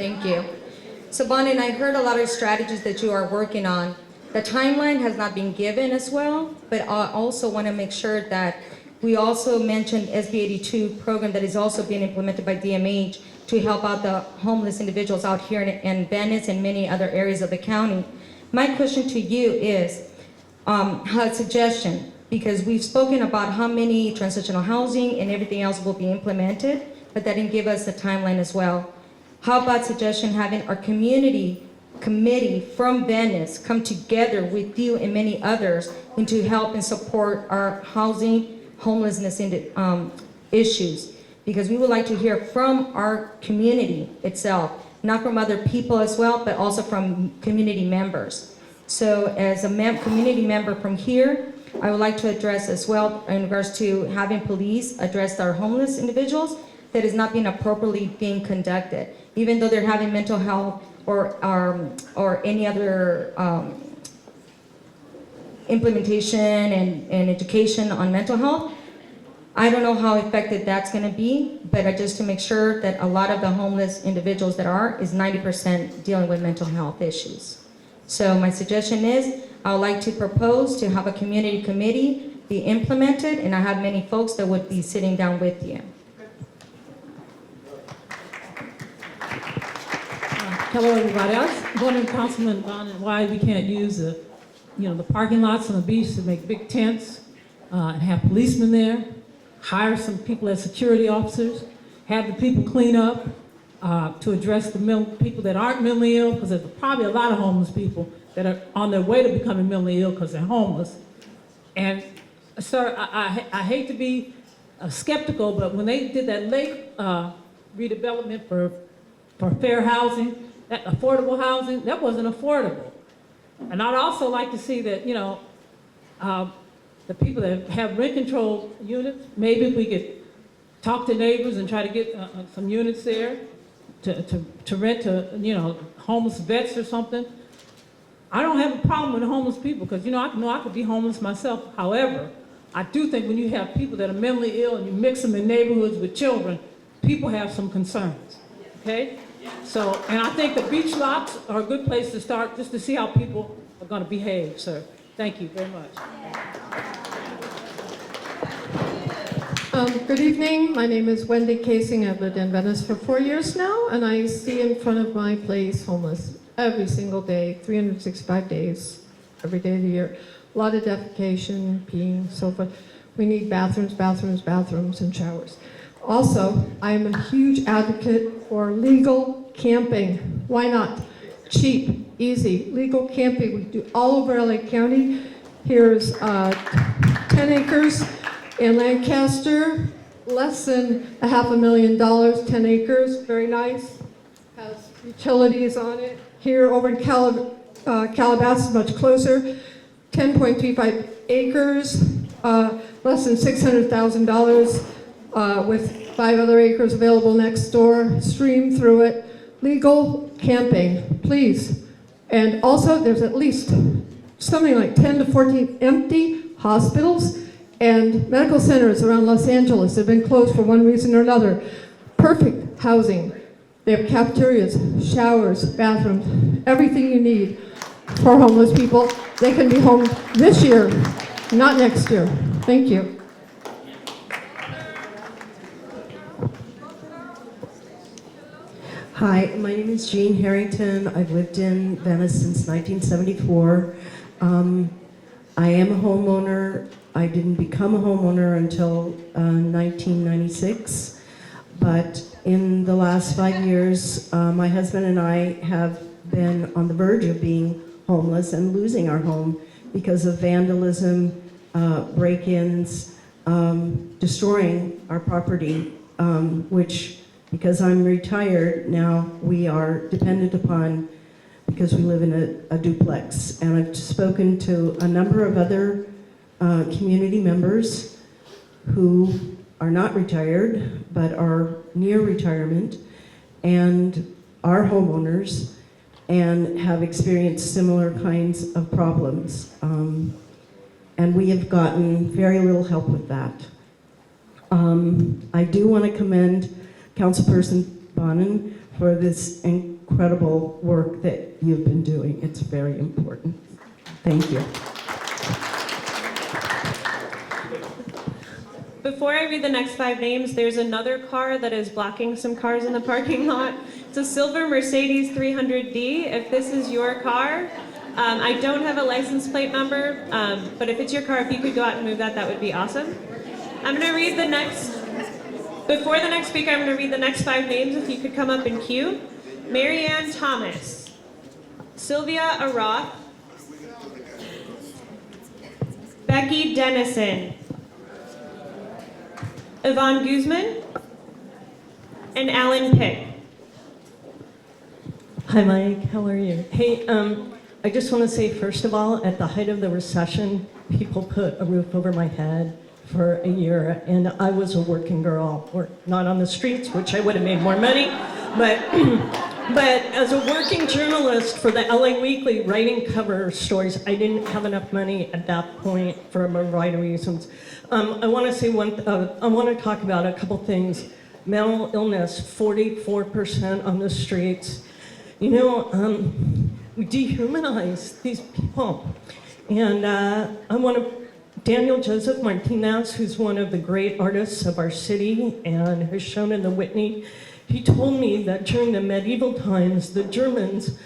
Thank you. So Bonin, I heard a lot of strategies that you are working on. The timeline has not been given as well, but I also want to make sure that we also mentioned SB 82 program that is also being implemented by DMH to help out the homeless individuals out here in Venice and many other areas of the county. My question to you is, a suggestion, because we've spoken about how many transitional housing and everything else will be implemented, but that didn't give us a timeline as well. How about suggestion having our community committee from Venice come together with you and many others and to help and support our housing, homelessness issues? Because we would like to hear from our community itself, not from other people as well, but also from community members. So as a community member from here, I would like to address as well in regards to having police address our homeless individuals that is not being appropriately being conducted, even though they're having mental health or any other implementation and education on mental health. I don't know how effective that's going to be, but just to make sure that a lot of the homeless individuals that is 90% dealing with mental health issues. So my suggestion is, I would like to propose to have a community committee be implemented, and I have many folks that would be sitting down with you. Hello, everybody. I was wondering, Councilman Bonin, why we can't use the parking lots on the beach to make big tents and have policemen there, hire some people as security officers, have the people clean up to address the people that aren't mentally ill, because there's probably a lot of homeless people that are on their way to becoming mentally ill because they're homeless. And sir, I hate to be skeptical, but when they did that lake redevelopment for fair housing, that affordable housing, that wasn't affordable. And I'd also like to see that, the people that have rent control units, maybe if we could talk to neighbors and try to get some units there to rent to, homeless vets or something. I don't have a problem with homeless people because, I could be homeless myself. However, I do think when you have people that are mentally ill and you mix them in neighborhoods with children, people have some concerns, okay? So, and I think the beach lots are a good place to start just to see how people are going to behave, sir. Thank you very much. Good evening. My name is Wendy Casing. I've lived in Venice for 4 years now, and I see in front of my place homeless every single day, 365 days, every day of the year. A lot of defecation, peeing, so forth. We need bathrooms, and showers. Also, I'm a huge advocate for legal camping. Why not? Cheap, easy, legal camping. We do all over LA County. Here's 10 acres in Lancaster, less than $500,000, 10 acres, very nice. Has utilities on it. Here over in Calabasas, much closer, 10.35 acres, less than $600,000. With 5 other acres available next door, stream through it. Legal camping, please. And also, there's at least something like 10 to 14 empty hospitals and medical centers around Los Angeles that have been closed for one reason or another. Perfect housing. They have cafeterias, showers, bathrooms, everything you need for homeless people. They can be home this year, not next year. Thank you. Hi, my name is Jean Harrington. I've lived in Venice since 1974. I am a homeowner. I didn't become a homeowner until 1996, but in the last 5 years, my husband and I have been on the verge of being homeless and losing our home because of vandalism, break-ins, destroying our property, which, because I'm retired now, we are dependent upon, because we live in a duplex. And I've spoken to a number of other community members who are not retired, but are near retirement, and are homeowners, and have experienced similar kinds of problems. And we have gotten very little help with that. I do want to commend Councilperson Bonin for this incredible work that you've been doing. It's very important. Thank you. Before I read the next 5 names, there's another car that is blocking some cars in the parking lot. It's a silver Mercedes 300D. If this is your car, I don't have a license plate number, but if it's your car, if you could go out and move that, that would be awesome. I'm gonna read the next, before the next speaker, I'm gonna read the next 5 names, if you could come up in queue. Marianne Thomas, Sylvia Aroth, Becky Dennison, Yvonne Guzman, and Alan Pick. Hi, Mike. How are you? Hey, I just want to say, first of all, at the height of the recession, people put a roof over my head for a year, and I was a working girl, or not on the streets, which I would have made more money, but but as a working journalist for the LA Weekly, writing cover stories, I didn't have enough money at that point for a variety of reasons. I want to say I want to talk about a couple things. Mental illness, 44% on the streets. You know, we dehumanize these people. And I want to, Daniel Joseph Martinez, who's one of the great artists of our city and has shown in the Whitney, he told me that during the medieval times, the Germans,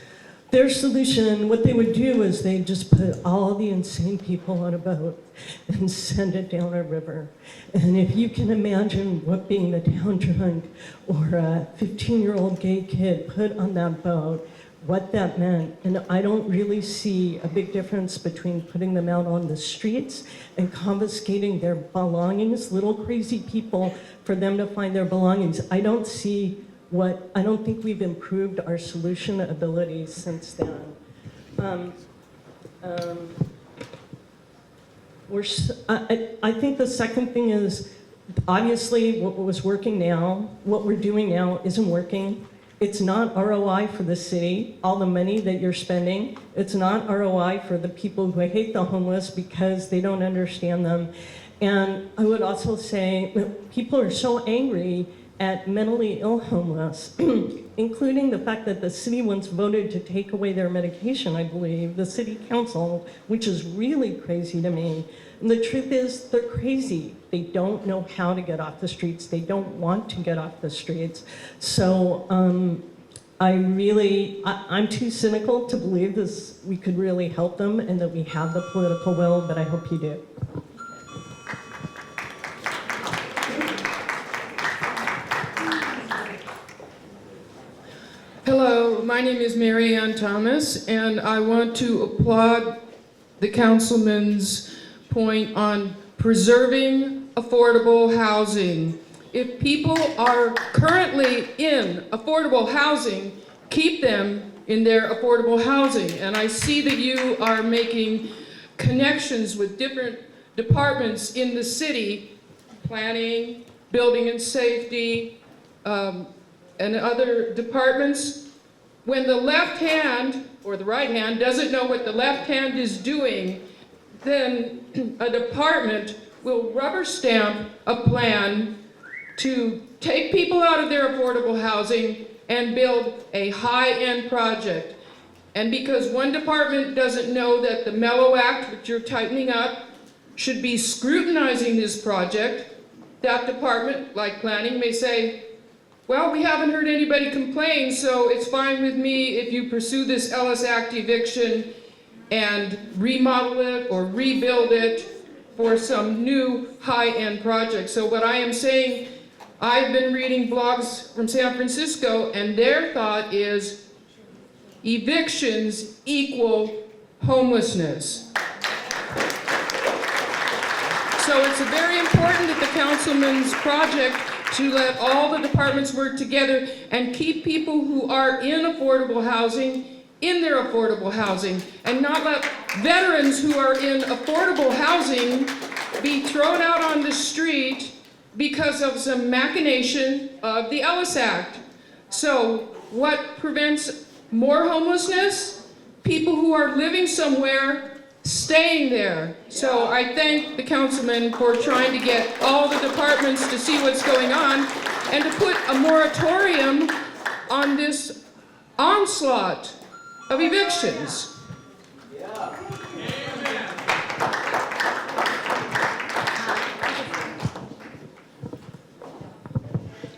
their solution, what they would do is they'd just put all the insane people on a boat and send it down a river. And if you can imagine what being the town drunk or a 15-year-old gay kid put on that boat, what that meant. And I don't really see a big difference between putting them out on the streets and confiscating their belongings, little crazy people, for them to find their belongings. I don't think we've improved our solution abilities since then. I think the second thing is, obviously what was working now, what we're doing now isn't working. It's not ROI for the city, all the money that you're spending. It's not ROI for the people who hate the homeless because they don't understand them. And I would also say people are so angry at mentally ill homeless, including the fact that the city once voted to take away their medication, I believe, the city council, which is really crazy to me. And the truth is, they're crazy. They don't know how to get off the streets. They don't want to get off the streets. So I'm too cynical to believe this. We could really help them and that we have the political will, but I hope you do. Hello, my name is Mary Ann Thomas, and I want to applaud the councilman's point on preserving affordable housing. If people are currently in affordable housing, keep them in their affordable housing. And I see that you are making connections with different departments in the city, planning, building and safety, and other departments. When the left hand or the right hand doesn't know what the left hand is doing, then a department will rubber stamp a plan to take people out of their affordable housing and build a high-end project. And because one department doesn't know that the Mellow Act, which you're tightening up, should be scrutinizing this project, that department, like planning, may say, well, we haven't heard anybody complain, so it's fine with me if you pursue this Ellis Act eviction and remodel it or rebuild it for some new high-end project. So what I am saying, I've been reading blogs from San Francisco, and their thought is evictions equal homelessness. So it's very important that the councilman's project to let all the departments work together and keep people who are in affordable housing in their affordable housing, and not let veterans who are in affordable housing be thrown out on the street because of some machination of the Ellis Act. So what prevents more homelessness? People who are living somewhere staying there. So I thank the councilman for trying to get all the departments to see what's going on and to put a moratorium on this onslaught of evictions.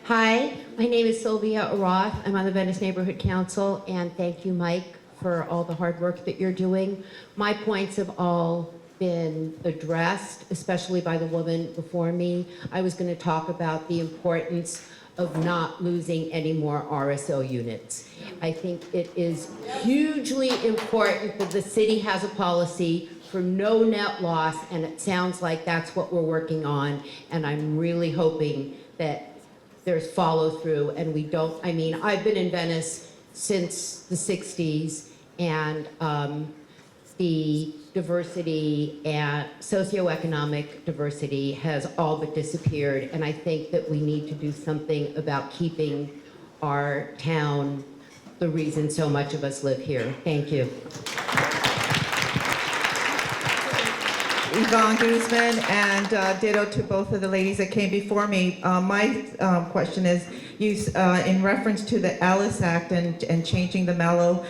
Hi, my name is Sylvia Roth. I'm on the Venice Neighborhood Council, and thank you, Mike, for all the hard work that you're doing. My points have all been addressed, especially by the woman before me. I was going to talk about the importance of not losing any more RSO units. I think it is hugely important that the city has a policy for no net loss, and it sounds like that's what we're working on, and I'm really hoping that there's follow through and we don't, I mean, I've been in Venice since the 60s, and the diversity and socioeconomic diversity has all but disappeared, and I think that we need to do something about keeping our town the reason so much of us live here. Thank you. Yvonne Guzman, and ditto to both of the ladies that came before me. My question is, in reference to the Alice Act and changing the mellow,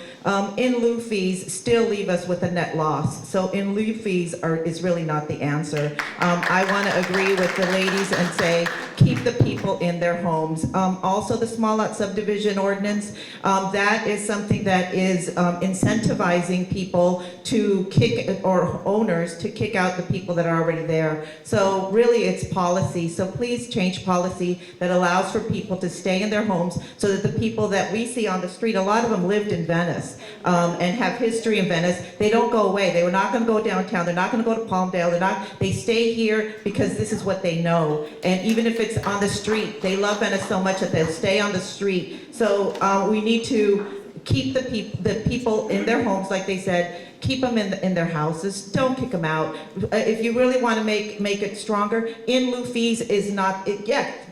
in lieu fees still leave us with a net loss. So in lieu fees is really not the answer. I want to agree with the ladies and say, keep the people in their homes. Also, the small lot subdivision ordinance, that is something that is incentivizing people to kick, or owners to kick out the people that are already there. So really it's policy. So please change policy that allows for people to stay in their homes so that the people that we see on the street, a lot of them lived in Venice and have history in Venice. They don't go away. They were not going to go downtown. They're not going to go to Palmdale. They stay here because this is what they know. And even if it's on the street, they love Venice so much that they'll stay on the street. So we need to keep the people in their homes, like they said. Keep them in their houses. Don't kick them out. If you really want to make it stronger, in lieu fees is not.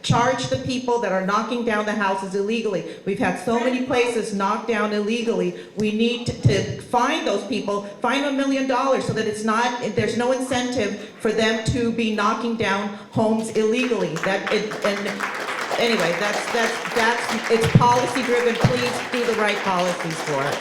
Charge the people that are knocking down the houses illegally. We've had so many places knocked down illegally. We need to find those people. Fine them $1 million so that it's not. There's no incentive for them to be knocking down homes illegally. Anyway, that's it's policy driven. Please do the right policies for it.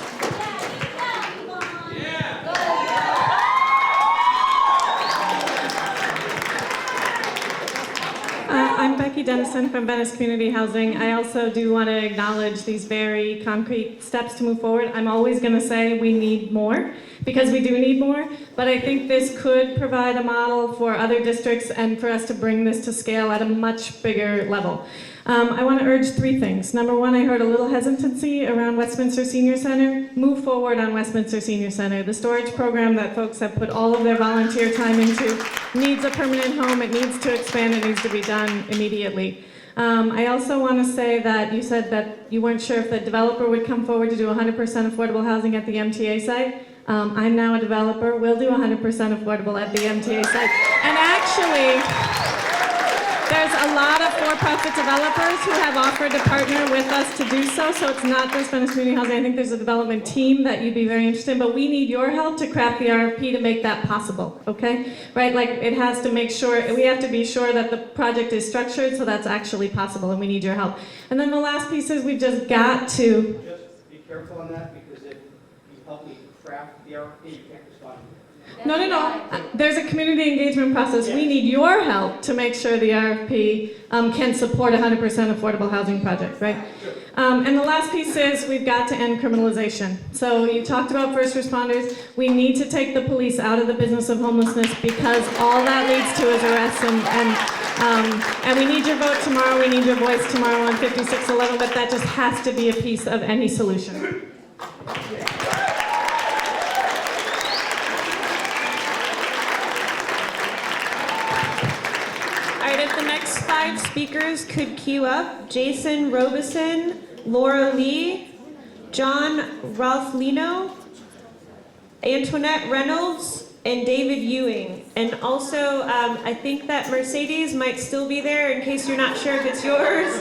I'm Becky Dennison from Venice Community Housing. I also do want to acknowledge these very concrete steps to move forward. I'm always going to say we need more, because we do need more, but I think this could provide a model for other districts and for us to bring this to scale at a much bigger level. I want to urge 3 things. Number 1, I heard a little hesitancy around Westminster Senior Center. Move forward on Westminster Senior Center. The storage program that folks have put all of their volunteer time into needs a permanent home. It needs to expand. It needs to be done immediately. I also want to say that you said that you weren't sure if the developer would come forward to do 100% affordable housing at the MTA site. I'm now a developer. We'll do 100% affordable at the MTA site. And actually, there's a lot of for-profit developers who have offered to partner with us to do so, so it's not just Venice Community Housing. I think there's a development team that you'd be very interested in, but we need your help to craft the RFP to make that possible, okay? Right, like it has to make sure, we have to be sure that the project is structured so that's actually possible, and we need your help. And then the last piece is we've just got to... Just be careful on that, because if you help me craft the RFP, you can't respond. No. There's a community engagement process. We need your help to make sure the RFP can support a 100% affordable housing project, right? And the last piece is we've got to end criminalization. So you talked about first responders. We need to take the police out of the business of homelessness, because all that leads to is arrests and we need your vote tomorrow. We need your voice tomorrow on 5611, but that just has to be a piece of any solution. If the next 5 speakers could queue up: Jason Robeson, Laura Lee, John Ralphlino, Antoinette Reynolds, and David Ewing. And also, I think that Mercedes might still be there in case you're not sure if it's yours.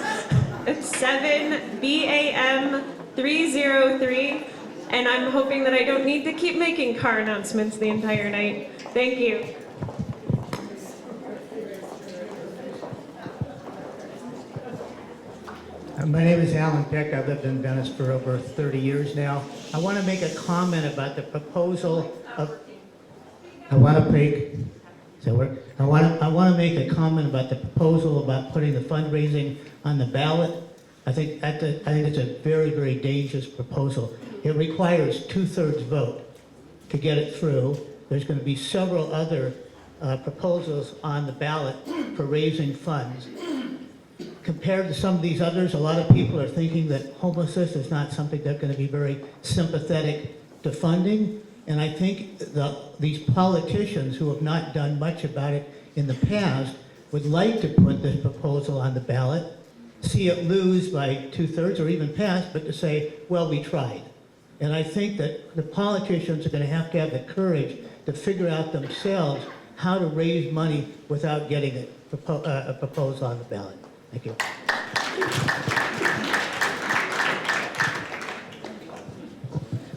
It's 7 BAM 303. And I'm hoping that I don't need to keep making car announcements the entire night. Thank you. My name is Alan Peck. I've lived in Venice for over 30 years now. I want to make a comment about the proposal of. I want to make. I want to make a comment about the proposal about putting the fundraising on the ballot. I think it's a very, very dangerous proposal. It requires 2/3 vote to get it through. There's going to be several other proposals on the ballot for raising funds. Compared to some of these others, a lot of people are thinking that homelessness is not something they're going to be very sympathetic to funding. And I think these politicians who have not done much about it in the past would like to put this proposal on the ballot, see it lose by 2/3 or even pass, but to say, well, we tried. And I think that the politicians are going to have the courage to figure out themselves how to raise money without getting a proposal on the ballot. Thank you.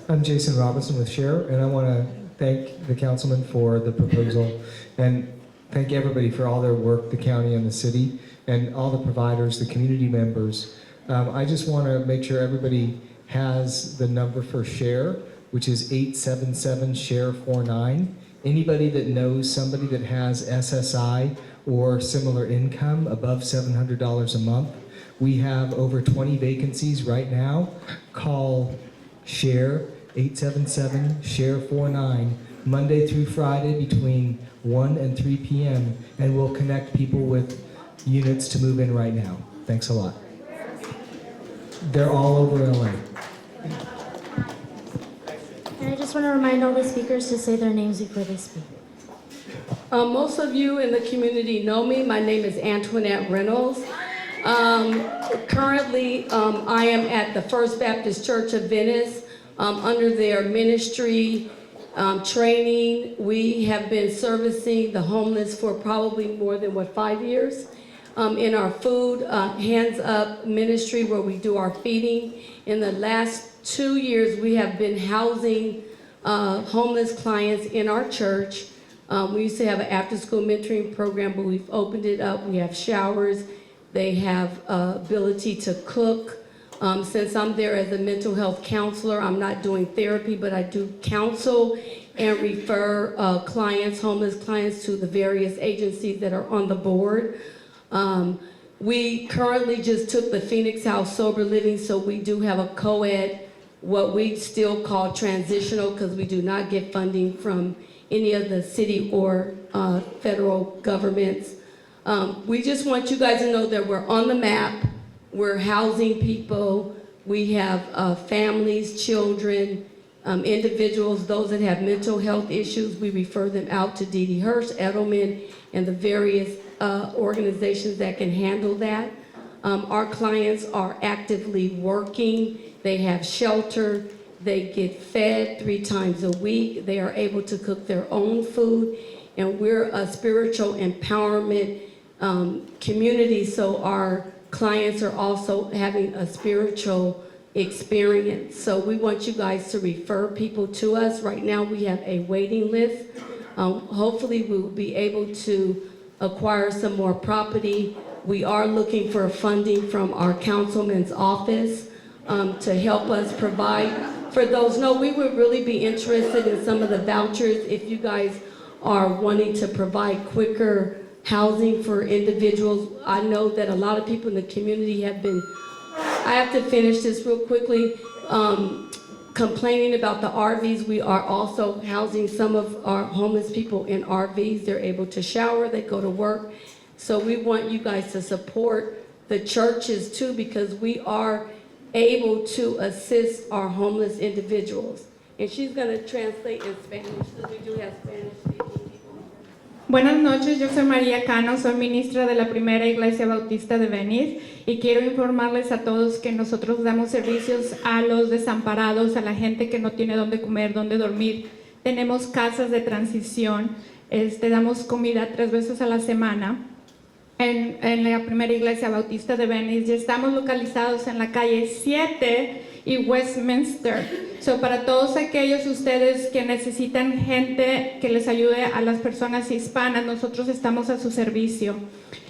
I'm Jason Robinson with Share, and I want to thank the councilman for the proposal and thank everybody for all their work, the county and the city, and all the providers, the community members. I just want to make sure everybody has the number for Share, which is 877-SHARE-49. Anybody that knows somebody that has SSI or similar income above $700 a month, we have over 20 vacancies right now. Call Share 877-SHARE-49 Monday through Friday between 1 and 3 p.m. and we'll connect people with units to move in right now. Thanks a lot. They're all over LA. And I just want to remind all the speakers to say their names before they speak. Most of you in the community know me. My name is Antoinette Reynolds. Currently, I am at the First Baptist Church of Venice under their ministry training. We have been servicing the homeless for probably more than, 5 years in our food Hands Up ministry where we do our feeding. In the last 2 years, we have been housing homeless clients in our church. We used to have an after-school mentoring program, but we've opened it up. We have showers. They have ability to cook. Since I'm there as a mental health counselor, I'm not doing therapy, but I do counsel and refer homeless clients, to the various agencies that are on the board. We currently just took the Phoenix House Sober Living, so we do have a co-ed, what we still call transitional, because we do not get funding from any of the city or federal governments. We just want you guys to know that we're on the map. We're housing people. We have families, children, individuals, those that have mental health issues. We refer them out to D.D. Hirsch, Edelman, and the various organizations that can handle that. Our clients are actively working. They have shelter. They get fed 3 times a week. They are able to cook their own food. And we're a spiritual empowerment community, so our clients are also having a spiritual experience. So we want you guys to refer people to us. Right now we have a waiting list. Hopefully we'll be able to acquire some more property. We are looking for funding from our councilman's office to help us provide for those. No, we would really be interested in some of the vouchers if you guys are wanting to provide quicker housing for individuals. I know that a lot of people in the community have been, I have to finish this real quickly, complaining about the RVs. We are also housing some of our homeless people in RVs. They're able to shower, they go to work. So we want you guys to support the churches too, because we are able to assist our homeless individuals. And she's going to translate in Spanish, because we do have Spanish speaking people. Buenas noches, yo soy María Cano, soy ministra de la Primera Iglesia Bautista de Venice y quiero informarles a todos que nosotros damos servicios a los desamparados, a la gente que no tiene dónde comer, dónde dormir. Tenemos casas de transición, damos comida 3 veces a la semana en la Primera Iglesia Bautista de Venice y estamos localizados en la calle 7 y Westminster. So, para todos aquellos ustedes que necesitan gente que les ayude a las personas hispanas, nosotros estamos a su servicio.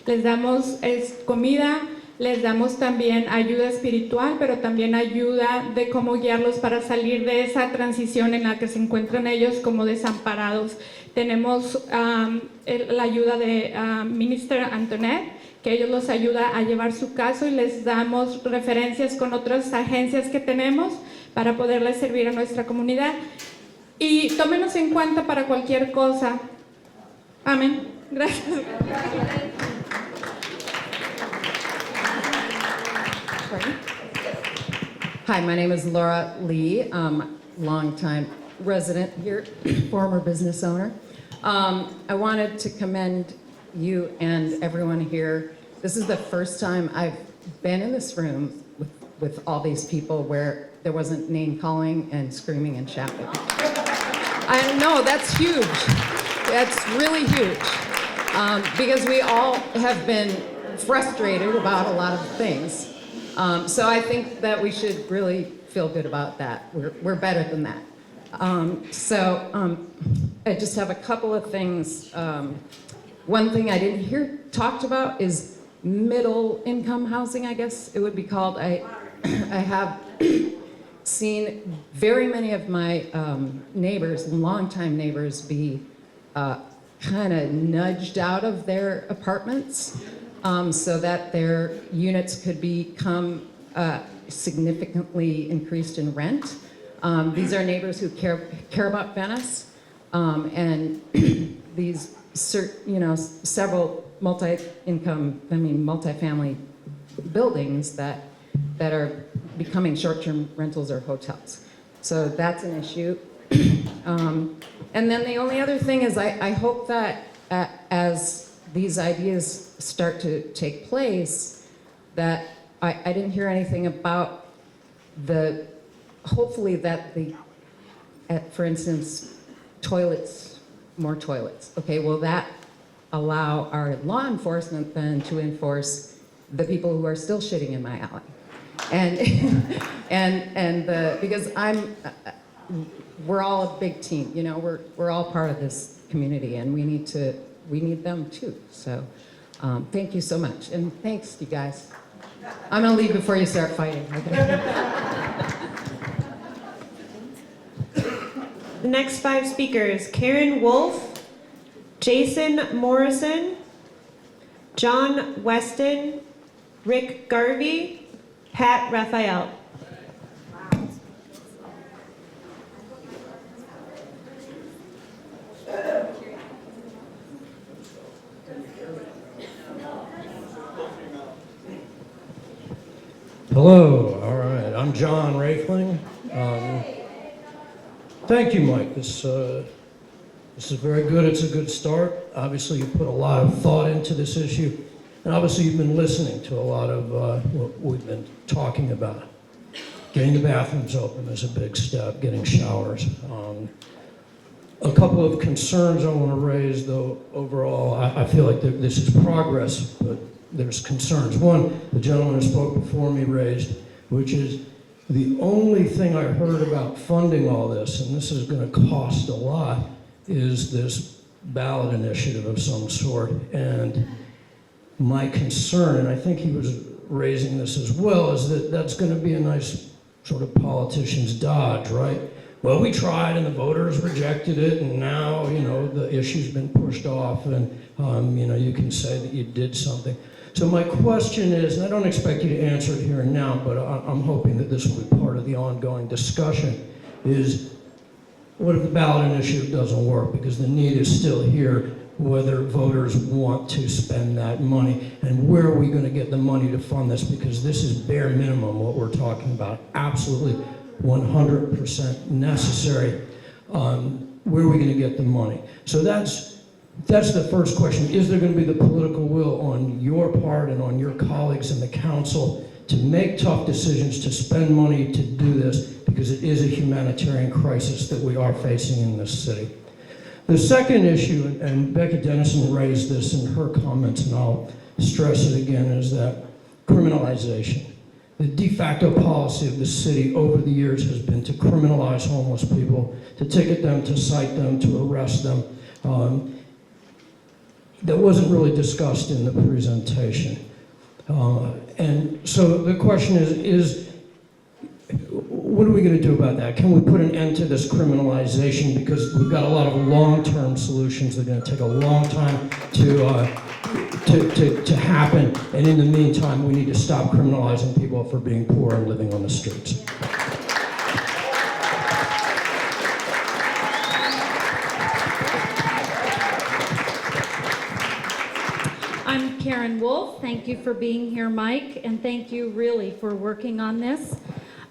Les damos comida, Les damos también ayuda espiritual, pero también ayuda de cómo guiarlos para salir de esa transición en la que se encuentran ellos como desamparados. Tenemos la ayuda de Minister Antoinette, que ellos los ayuda a llevar su caso y les damos referencias con otras agencias que tenemos para poderles servir a nuestra comunidad. Y tómenos en cuenta para cualquier cosa. Amén. Gracias. Hi, my name is Laura Lee, longtime resident here, former business owner. I wanted to commend you and everyone here. This is the first time I've been in this room with all these people where there wasn't name calling and screaming and shouting. I know, that's huge. That's really huge. Because we all have been frustrated about a lot of things. So I think that we should really feel good about that. We're better than that. I just have a couple of things. One thing I didn't hear talked about is middle income housing, I guess it would be called. I have seen very many of my neighbors, longtime neighbors, be kind of nudged out of their apartments so that their units could become significantly increased in rent. These are neighbors who care about Venice, and these several multifamily buildings that are becoming short-term rentals or hotels. So that's an issue. And then the only other thing is I hope that as these ideas start to take place, that I didn't hear anything about hopefully that for instance, toilets, more toilets. Okay, will that allow our law enforcement then to enforce the people who are still shitting in my alley? Because we're all a big team, we're all part of this community, and we need them too. So thank you so much, and thanks, you guys. I'm gonna leave before you start fighting. Okay? The next 5 speakers: Karen Wolf, Jason Morrison, John Weston, Rick Garvey, Pat Raphael. Hello, all right, I'm John Raefling. Thank you, Mike. This is very good. It's a good start. Obviously, you put a lot of thought into this issue, and obviously you've been listening to a lot of what we've been talking about. Getting the bathrooms open is a big step, getting showers. A couple of concerns I want to raise, though, overall. I feel like this is progress, but there's concerns. One, the gentleman who spoke before me raised, which is the only thing I heard about funding all this, and this is going to cost a lot, is this ballot initiative of some sort. And my concern, and I think he was raising this as well, is that that's going to be a nice sort of politician's dodge, right? Well, we tried and the voters rejected it, and now, the issue's been pushed off, and, you can say that you did something. So my question is, and I don't expect you to answer it here and now, but I'm hoping that this will be part of the ongoing discussion, is what if the ballot initiative doesn't work? Because the need is still here, whether voters want to spend that money, and where are we going to get the money to fund this? Because this is bare minimum what we're talking about, absolutely 100% necessary. Where are we going to get the money? So that's the first question. Is there going to be the political will on your part and on your colleagues in the council to make tough decisions to spend money to do this, because it is a humanitarian crisis that we are facing in this city? The second issue, and Becky Dennison raised this in her comments, and I'll stress it again, is that criminalization. The de facto policy of the city over the years has been to criminalize homeless people, to ticket them, to cite them, to arrest them. That wasn't really discussed in the presentation. And so the question is what are we going to do about that? Can we put an end to this criminalization? Because we've got a lot of long-term solutions that are going to take a long time to happen. And in the meantime, we need to stop criminalizing people for being poor and living on the streets. I'm Karen Wolf. Thank you for being here, Mike, and thank you really for working on this.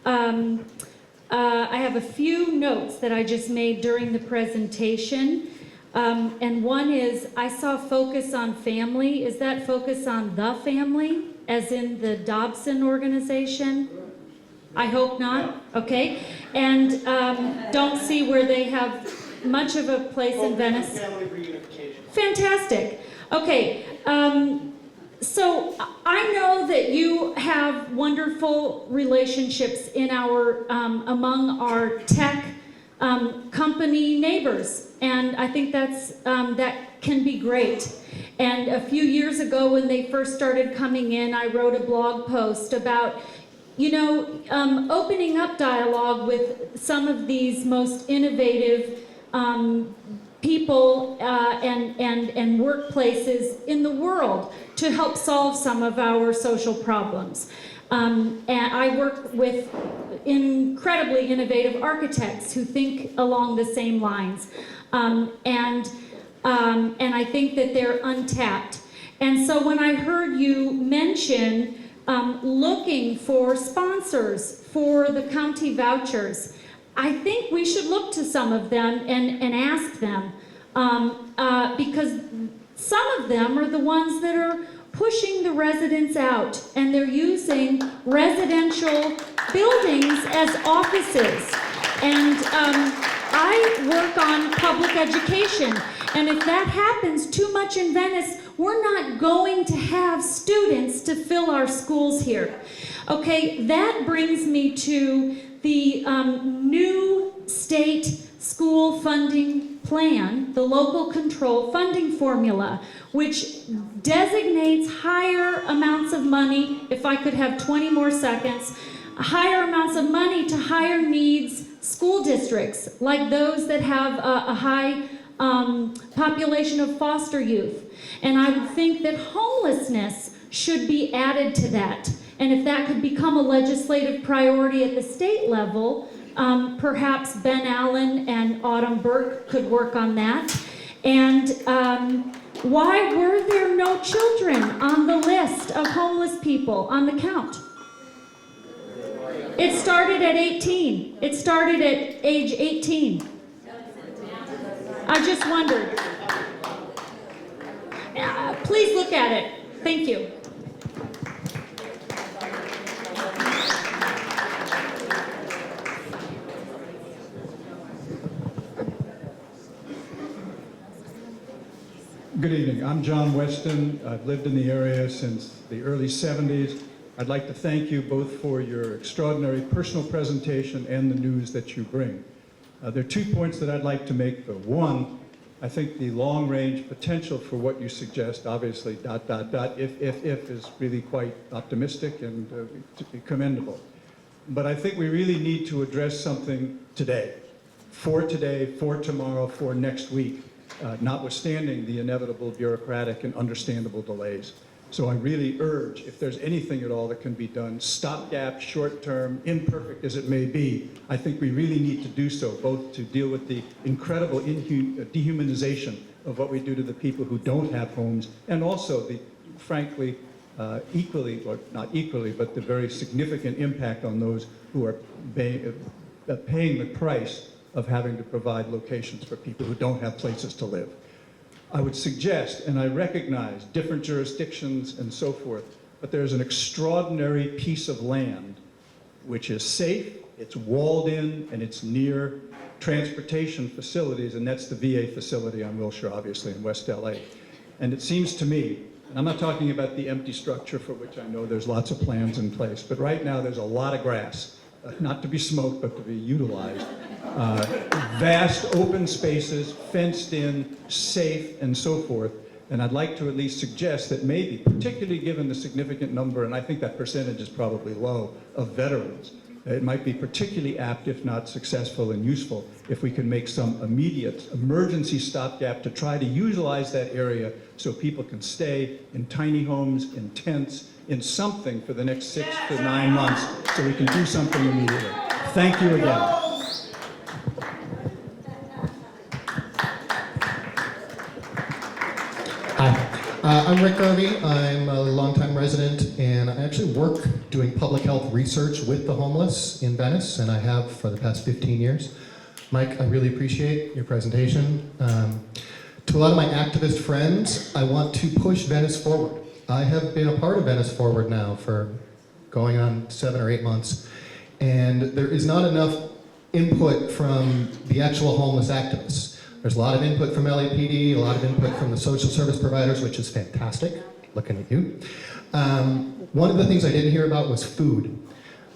I have a few notes that I just made during the presentation. And one is, I saw focus on family. Is that focus on the family, as in the Dobson organization? I hope not. Okay. And don't see where they have much of a place in Venice. Family reunification. Fantastic. Okay. So I know that you have wonderful relationships in our among our tech company neighbors, and I think that can be great. And a few years ago, when they first started coming in, I wrote a blog post about, opening up dialogue with some of these most innovative people and workplaces in the world to help solve some of our social problems. And I work with incredibly innovative architects who think along the same lines. And I think that they're untapped. And so when I heard you mention looking for sponsors for the county vouchers, I think we should look to some of them and ask them, because some of them are the ones that are pushing the residents out, and they're using residential buildings as offices. And I work on public education, and if that happens too much in Venice, we're not going to have students to fill our schools here. Okay, that brings me to the new state school funding plan, the local control funding formula, which designates higher amounts of money, if I could have 20 more seconds, higher amounts of money to higher needs school districts, like those that have a high population of foster youth. And I would think that homelessness should be added to that. And if that could become a legislative priority at the state level, perhaps Ben Allen and Autumn Burke could work on that. And why were there no children on the list of homeless people on the count? It started at 18. It started at age 18. I just wondered. Please look at it. Thank you. Good evening. I'm John Weston. I've lived in the area since the early 70s. I'd like to thank you both for your extraordinary personal presentation and the news that you bring. There are 2 points that I'd like to make. One, I think the long-range potential for what you suggest, obviously, if is really quite optimistic and commendable. But I think we really need to address something today, for tomorrow, for next week, notwithstanding the inevitable bureaucratic and understandable delays. So I really urge, if there's anything at all that can be done, stopgap, short-term, imperfect as it may be, I think we really need to do so, both to deal with the incredible dehumanization of what we do to the people who don't have homes, and also the, frankly, equally, or not equally, but the very significant impact on those who are paying the price of having to provide locations for people who don't have places to live. I would suggest, and I recognize different jurisdictions and so forth, but there's an extraordinary piece of land which is safe, it's walled in, and it's near transportation facilities, and that's the VA facility on Wilshire, obviously, in West LA. And it seems to me, and I'm not talking about the empty structure for which I know there's lots of plans in place, but right now there's a lot of grass, not to be smoked, but to be utilized. Vast open spaces, fenced in, safe, and so forth, And I'd like to at least suggest that maybe, particularly given the significant number, and I think that percentage is probably low, of veterans, it might be particularly apt, if not successful and useful, if we can make some immediate emergency stopgap to try to utilize that area so people can stay in tiny homes, in tents, in something for the next 6 to 9 months so we can do something immediately. Thank you again. Hi, I'm Rick Irby. I'm a longtime resident, and I actually work doing public health research with the homeless in Venice, and I have for the past 15 years. Mike, I really appreciate your presentation. To a lot of my activist friends, I want to push Venice forward. I have been a part of Venice Forward now for going on 7 or 8 months, and there is not enough input from the actual homeless activists. There's a lot of input from LAPD, a lot of input from the social service providers, which is fantastic, looking at you. One of the things I didn't hear about was food.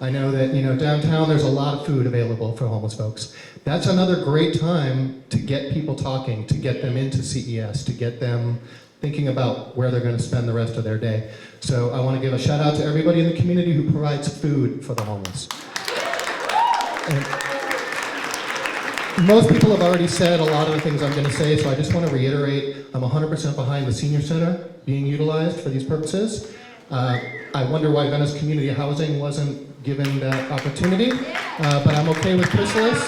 I know that, downtown there's a lot of food available for homeless folks. That's another great time to get people talking, to get them into CES, to get them thinking about where they're going to spend the rest of their day. So I want to give a shout out to everybody in the community who provides food for the homeless. And most people have already said a lot of the things I'm going to say, so I just want to reiterate, I'm 100% behind the senior center being utilized for these purposes. I wonder why Venice Community Housing wasn't given that opportunity, but I'm okay with Chrysalis.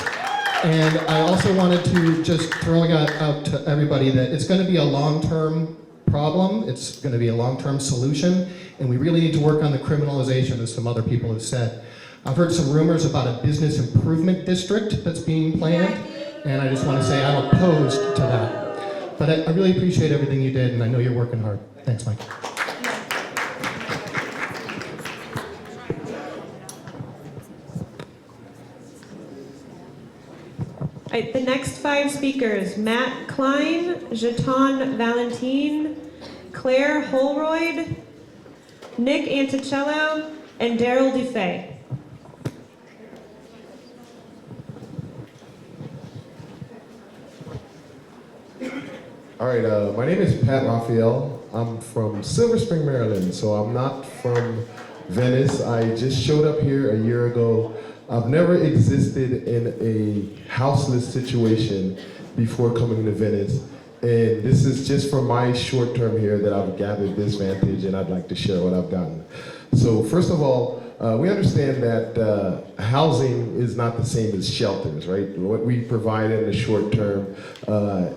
And I also wanted to just throw out to everybody that it's going to be a long-term problem, it's going to be a long-term solution, and we really need to work on the criminalization, as some other people have said. I've heard some rumors about a business improvement district that's being planned, and I just want to say I'm opposed to that. But I really appreciate everything you did, and I know you're working hard. Thanks, Mike. All right, the next 5 speakers, Matt Klein, Jeton Valentin, Claire Holroyd, Nick Anticello, and Daryl Dufay. All right, my name is Pat Raphael. I'm from Silver Spring, Maryland, so I'm not from Venice. I just showed up here a year ago. I've never existed in a houseless situation before coming to Venice. And this is just for my short term here that I've gathered this vantage, and I'd like to share what I've gotten. So first of all, we understand that housing is not the same as shelters, right? What we provide in the short term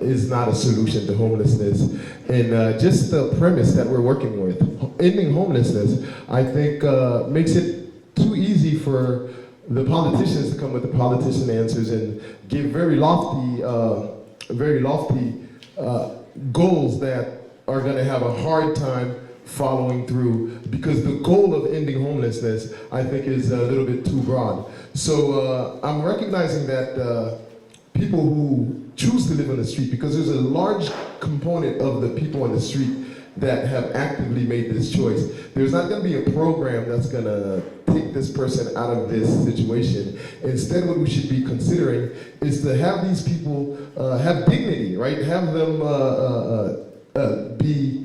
is not a solution to homelessness. And just the premise that we're working with, ending homelessness, I think makes it too easy for the politicians to come with the politician answers and give very lofty goals that are going to have a hard time following through, because the goal of ending homelessness, I think, is a little bit too broad. So I'm recognizing that people who choose to live on the street, because there's a large component of the people on the street that have actively made this choice. There's not going to be a program that's going to take this person out of this situation. Instead, what we should be considering is to have these people have dignity, right? Have them be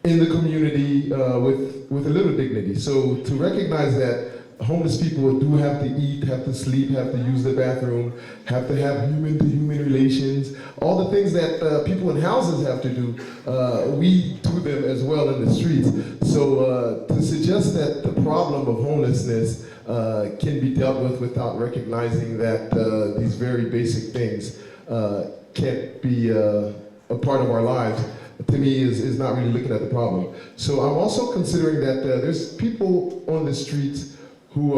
in the community with a little dignity. So to recognize that homeless people do have to eat, have to sleep, have to use the bathroom, have to have human-to-human relations, all the things that people in houses have to do, we do them as well in the streets. So to suggest that the problem of homelessness can be dealt with without recognizing that these very basic things can't be a part of our lives, to me is not really looking at the problem. So I'm also considering that there's people on the streets who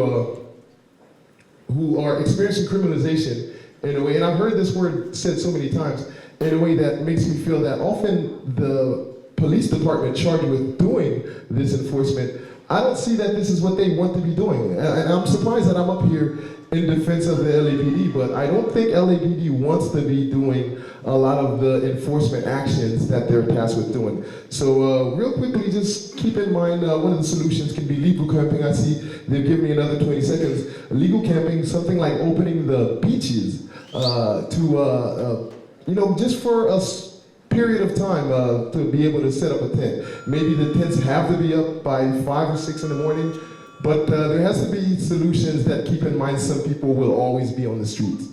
are experiencing criminalization in a way, and I've heard this word said so many times, in a way that makes me feel that often the police department charged with doing this enforcement, I don't see that this is what they want to be doing. And I'm surprised that I'm up here in defense of the LAPD, but I don't think LAPD wants to be doing a lot of the enforcement actions that they're tasked with doing. So real quickly, just keep in mind one of the solutions can be legal camping. I see they've given me another 20 seconds. Legal camping, something like opening the beaches to, just for us period of time to be able to set up a tent. Maybe the tents have to be up by 5 or 6 in the morning, but there has to be solutions that keep in mind some people will always be on the streets.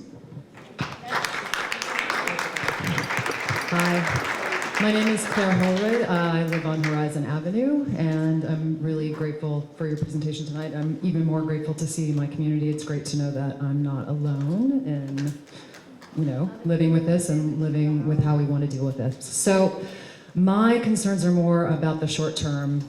Hi, my name is Claire Holroyd. I live on Horizon Avenue, and I'm really grateful for your presentation tonight. I'm even more grateful to see my community. It's great to know that I'm not alone in, living with this and living with how we want to deal with this. So my concerns are more about the short term.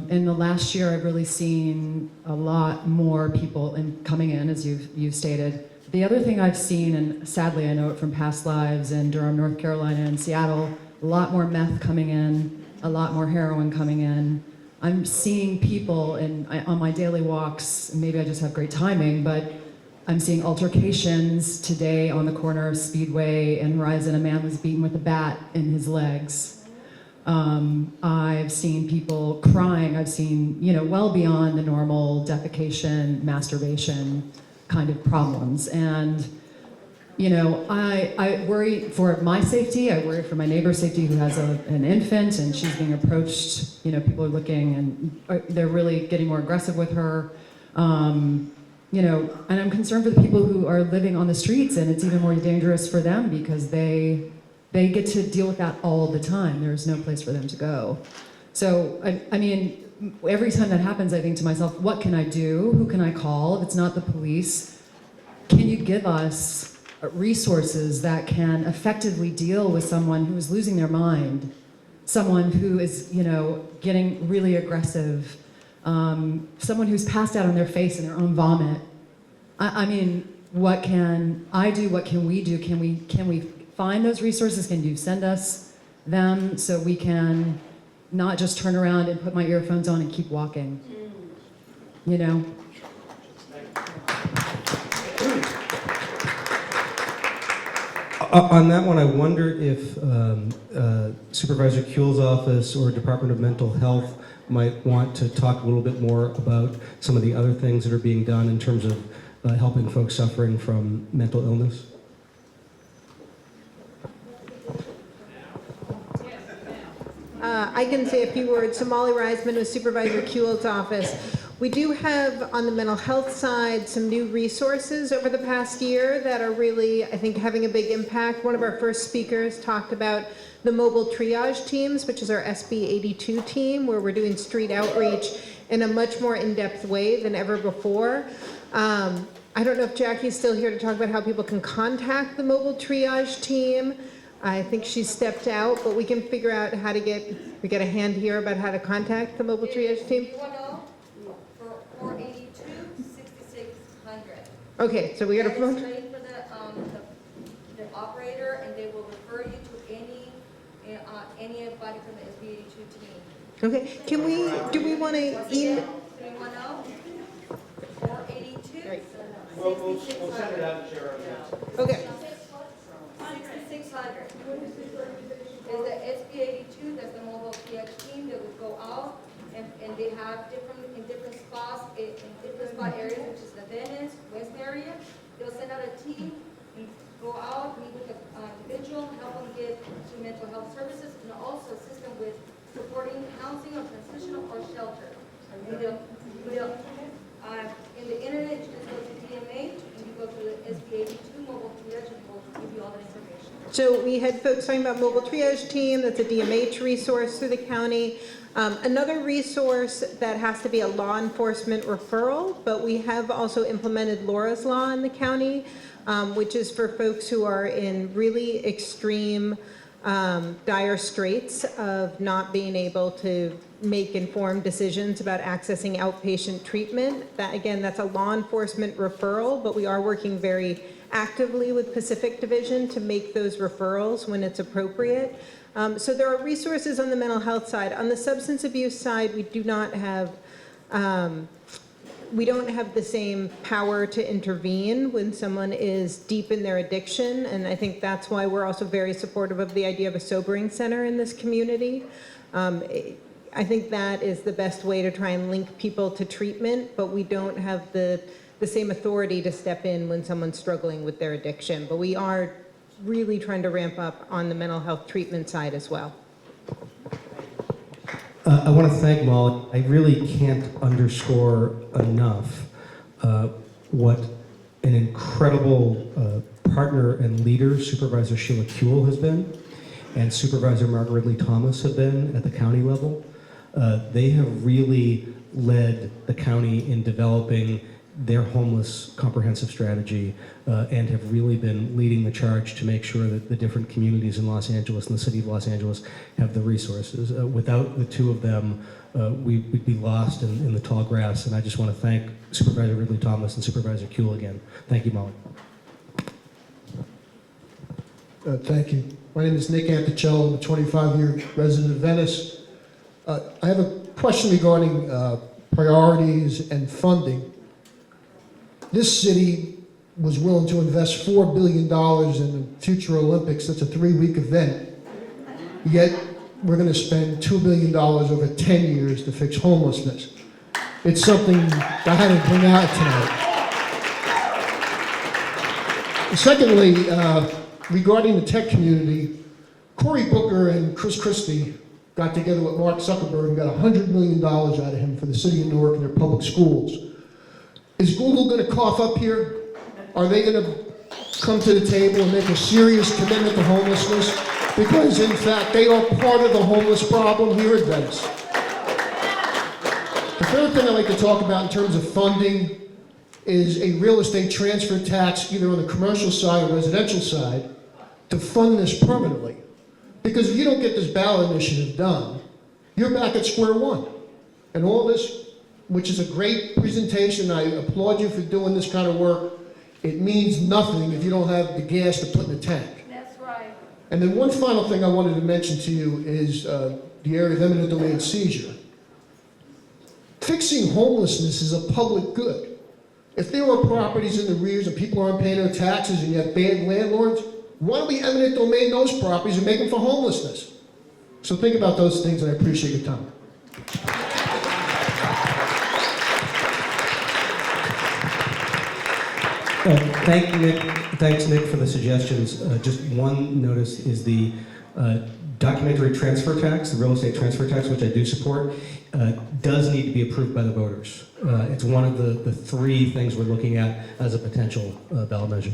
In the last year, I've really seen a lot more people coming in, as you've stated. The other thing I've seen, and sadly I know it from past lives in Durham, North Carolina, and Seattle, a lot more meth coming in, a lot more heroin coming in. I'm seeing people on my daily walks, maybe I just have great timing, but I'm seeing altercations today on the corner of Speedway and Horizon. A man was beaten with a bat in his legs. I've seen people crying. I've seen, well beyond the normal defecation, masturbation kind of problems. And, I worry for my safety. I worry for my neighbor's safety who has an infant and she's being approached. People are looking and they're really getting more aggressive with her. And I'm concerned for the people who are living on the streets, and it's even more dangerous for them because they get to deal with that all the time. There's no place for them to go. So, every time that happens, I think to myself, what can I do? Who can I call? If it's not the police, can you give us resources that can effectively deal with someone who is losing their mind, someone who is, getting really aggressive, someone who's passed out on their face in their own vomit? What can I do? What can we do? Can we find those resources? Can you send us them so we can not just turn around and put my earphones on and keep walking? On that one, I wonder if Supervisor Kuehl's office or Department of Mental Health might want to talk a little bit more about some of the other things that are being done in terms of helping folks suffering from mental illness. I can say a few words. Somali Reisman with Supervisor Kuehl's office. We do have on the mental health side some new resources over the past year that are really, I think, having a big impact. One of our first speakers talked about the mobile triage teams, which is our SB 82 team, where we're doing street outreach in a much more in-depth way than ever before. I don't know if Jackie's still here to talk about how people can contact the mobile triage team. I think she stepped out, but we can figure out how to we get a hand here about how to contact the mobile triage team. For 482-6600. Okay, so we got a phone. Straight for the operator, and they will refer you to anybody from the SB 82 team. Okay, do we want to email? 482-6600. We'll send it out to Sheriff. Okay. 6600 is the SB 82. That's the mobile triage team that would go out and they have different spots in different spot areas, which is the Venice West area. They'll send out a team and go out, meet with the individual, help them get to mental health services, and also assist them with supporting housing or transitional or shelter. In the internet, you just go to DMH and you go to the SB 82 mobile triage and we'll give you all the information. So we had folks talking about mobile triage team. That's a DMH resource through the county. Another resource that has to be a law enforcement referral, but we have also implemented Laura's Law in the county, which is for folks who are in really extreme, dire straits of not being able to make informed decisions about accessing outpatient treatment. That's a law enforcement referral, but we are working very actively with Pacific Division to make those referrals when it's appropriate. So there are resources on the mental health side. On the substance abuse side, we don't have the same power to intervene when someone is deep in their addiction, and I think that's why we're also very supportive of the idea of a sobering center in this community. I think that is the best way to try and link people to treatment, but we don't have the same authority to step in when someone's struggling with their addiction. But we are really trying to ramp up on the mental health treatment side as well. I want to thank Molly. I really can't underscore enough what an incredible partner and leader Supervisor Sheila Kuehl has been, and Supervisor Margaret Lee Thomas have been at the county level. They have really led the county in developing their homeless comprehensive strategy and have really been leading the charge to make sure that the different communities in Los Angeles and the city of Los Angeles have the resources. Without the two of them, we'd be lost in the tall grass, and I just want to thank Supervisor Ridley Thomas and Supervisor Kuehl again. Thank you, Molly. Thank you. My name is Nick Anticello. I'm a 25-year resident of Venice. I have a question regarding priorities and funding. This city was willing to invest $4 billion in the future Olympics. That's a 3-week event. Yet we're going to spend $2 billion over 10 years to fix homelessness. It's something I had to bring out tonight. Secondly, regarding the tech community, Cory Booker and Chris Christie got together with Mark Zuckerberg and got $100 million out of him for the city of Newark and their public schools. Is Google going to cough up here? Are they going to come to the table and make a serious commitment to homelessness? Because in fact, they are part of the homeless problem here at Venice. The third thing I'd like to talk about in terms of funding is a real estate transfer tax, either on the commercial side or residential side, to fund this permanently. Because if you don't get this ballot initiative done, you're back at square one. And all this, which is a great presentation, I applaud you for doing this kind of work, it means nothing if you don't have the gas to put in the tank. That's right. And then one final thing I wanted to mention to you is the area of eminent domain seizure. Fixing homelessness is a public good. If there are properties in the rears and people aren't paying their taxes and you have bad landlords, why don't we eminent domain those properties and make them for homelessness? So think about those things, and I appreciate your time. Thanks, Nick, for the suggestions. Just one notice is the documentary transfer tax, the real estate transfer tax, which I do support, does need to be approved by the voters. It's one of the 3 things we're looking at as a potential ballot measure.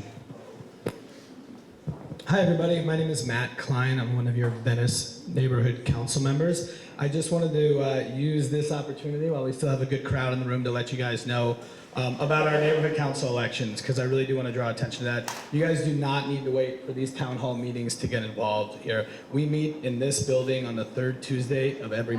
Hi everybody, my name is Matt Klein. I'm one of your Venice neighborhood council members. I just wanted to use this opportunity while we still have a good crowd in the room to let you guys know about our neighborhood council elections, because I really do want to draw attention to that. You guys do not need to wait for these town hall meetings to get involved here. We meet in this building on the 3rd Tuesday of every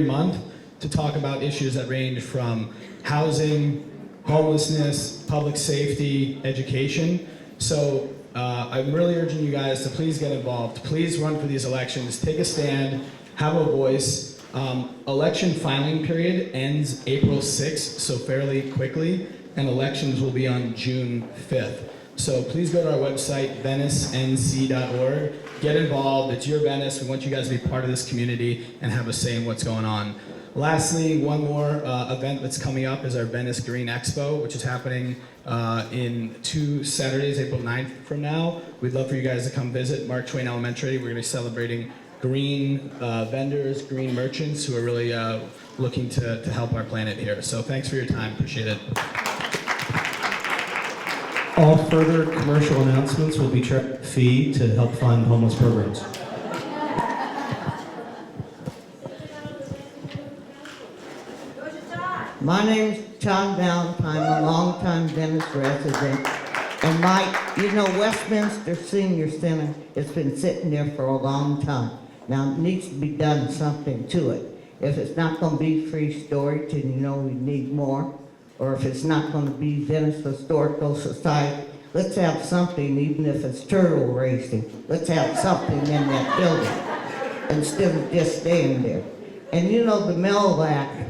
month to talk about issues that range from housing, homelessness, public safety, education. So I'm really urging you guys to please get involved. Please run for these elections. Take a stand. Have a voice. Election filing period ends April 6th, so fairly quickly, and elections will be on June 5th. So please go to our website, venicenc.org. Get involved. It's your Venice. We want you guys to be part of this community and have a say in what's going on. Lastly, one more event that's coming up is our Venice Green Expo, which is happening in 2 Saturdays, April 9th from now. We'd love for you guys to come visit Mark Twain Elementary. We're going to be celebrating green vendors, green merchants who are really looking to help our planet here. So thanks for your time. Appreciate it. All further commercial announcements will be charged a fee to help fund homeless programs. My name's John Valentine, I'm a longtime Venice resident. And you know, Westminster Senior Center has been sitting there for a long time. Now, it needs to be done something to it. If it's not going to be free storage, and you know we need more, or if it's not going to be Venice Historical Society, let's have something, even if it's turtle racing. Let's have something in that building instead of just staying there. And you know, the Mellow Act,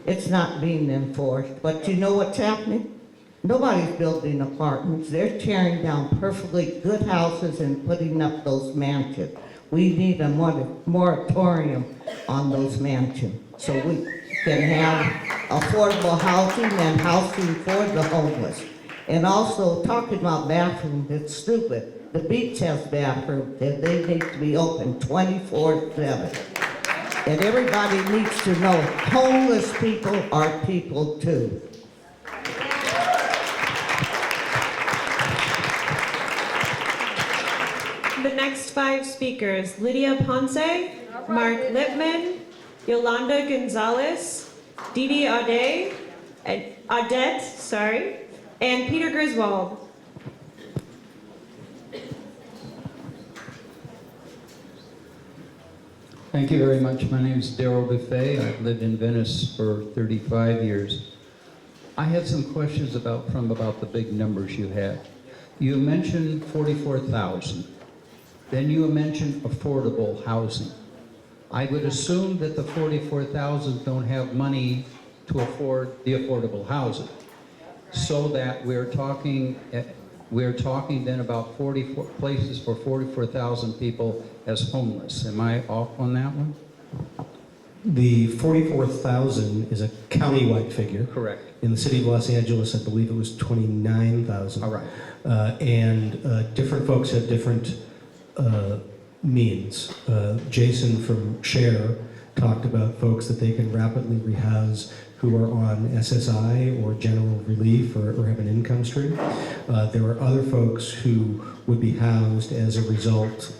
it's not being enforced, but you know what's happening? Nobody's building apartments. They're tearing down perfectly good houses and putting up those mansions. We need a moratorium on those mansions so we can have affordable housing and housing for the homeless. And also, talking about bathrooms, it's stupid. the beach has bathrooms, and they need to be open 24/7. And everybody needs to know homeless people are people too. The next 5 speakers, Lydia Ponce, Mark Lipman, Yolanda Gonzalez, Didi Audet, and Peter Griswold. Thank you very much. My name is Daryl Buffet. I've lived in Venice for 35 years. I had some questions about the big numbers you had. You mentioned 44,000. Then you mentioned affordable housing. I would assume that the 44,000 don't have money to afford the affordable housing. So that we're talking then about 44 places for 44,000 people as homeless. Am I off on that one? The 44,000 is a countywide figure. Correct. In the city of Los Angeles, I believe it was 29,000. All right. Different folks have different means. Jason from Share talked about folks that they can rapidly rehouse who are on SSI or general relief or have an income stream. There are other folks who would be housed as a result,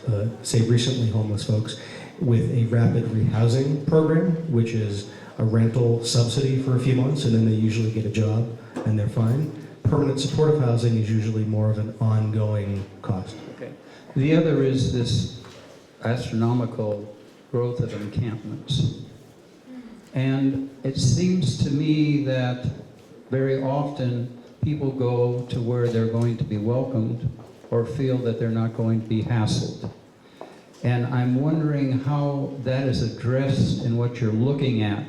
say recently homeless folks, with a rapid rehousing program, which is a rental subsidy for a few months, and then they usually get a job and they're fine. Permanent supportive housing is usually more of an ongoing cost. Okay. The other is this astronomical growth of encampments. And it seems to me that very often people go to where they're going to be welcomed or feel that they're not going to be hassled. And I'm wondering how that is addressed in what you're looking at,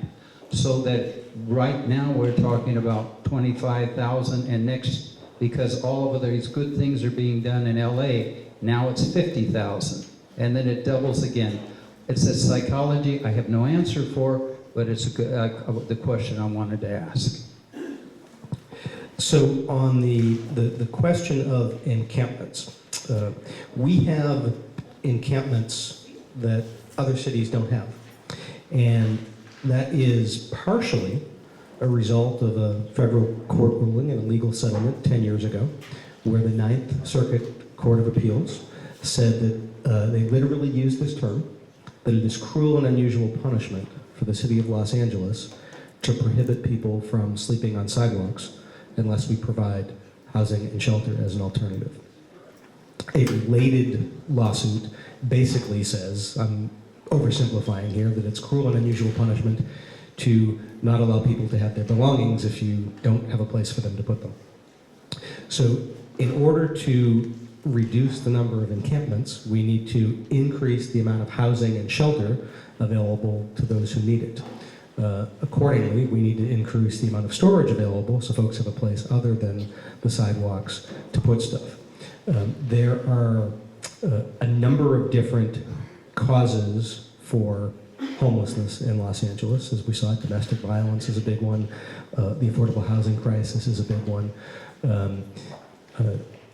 so that right now we're talking about 25,000 and next, because all of these good things are being done in LA, now it's 50,000 and then it doubles again. It's a psychology I have no answer for, but it's the question I wanted to ask. So on the question of encampments, we have encampments that other cities don't have. And that is partially a result of a federal court ruling and a legal settlement 10 years ago, where the Ninth Circuit Court of Appeals said that they literally used this term, that it is cruel and unusual punishment for the city of Los Angeles to prohibit people from sleeping on sidewalks unless we provide housing and shelter as an alternative. A related lawsuit basically says, I'm oversimplifying here, that it's cruel and unusual punishment to not allow people to have their belongings if you don't have a place for them to put them. So in order to reduce the number of encampments, we need to increase the amount of housing and shelter available to those who need it. Accordingly, we need to increase the amount of storage available so folks have a place other than the sidewalks to put stuff. There are a number of different causes for homelessness in Los Angeles. As we saw, domestic violence is a big one. The affordable housing crisis is a big one.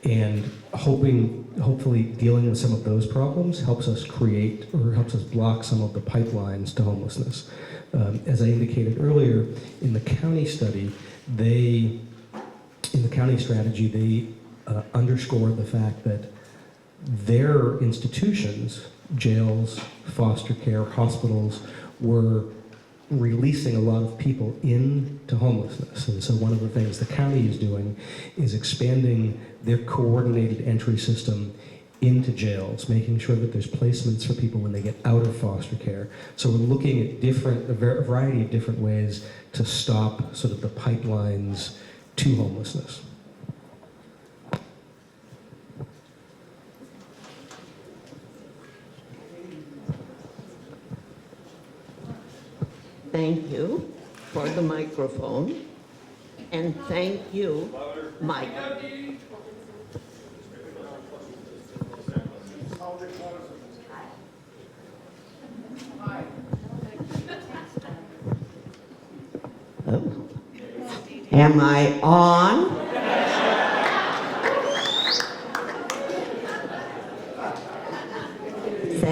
And hopefully dealing with some of those problems helps us create or helps us block some of the pipelines to homelessness. As I indicated earlier, in the county study, in the county strategy, they underscored the fact that their institutions, jails, foster care, hospitals, were releasing a lot of people into homelessness. And so one of the things the county is doing is expanding their coordinated entry system into jails, making sure that there's placements for people when they get out of foster care. So we're looking at a variety of different ways to stop sort of the pipelines to homelessness. Thank you for the microphone, and thank you, Mike. Oh. Am I on?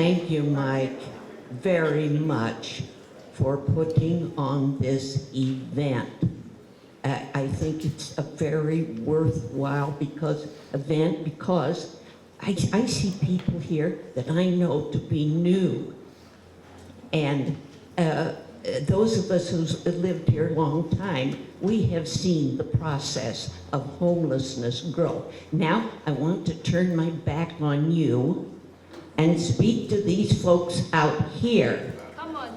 thank you, Mike, very much for putting on this event. I think it's a very worthwhile event because I see people here that I know to be new. And those of us who've lived here a long time, we have seen the process of homelessness grow. Now, I want to turn my back on you and speak to these folks out here.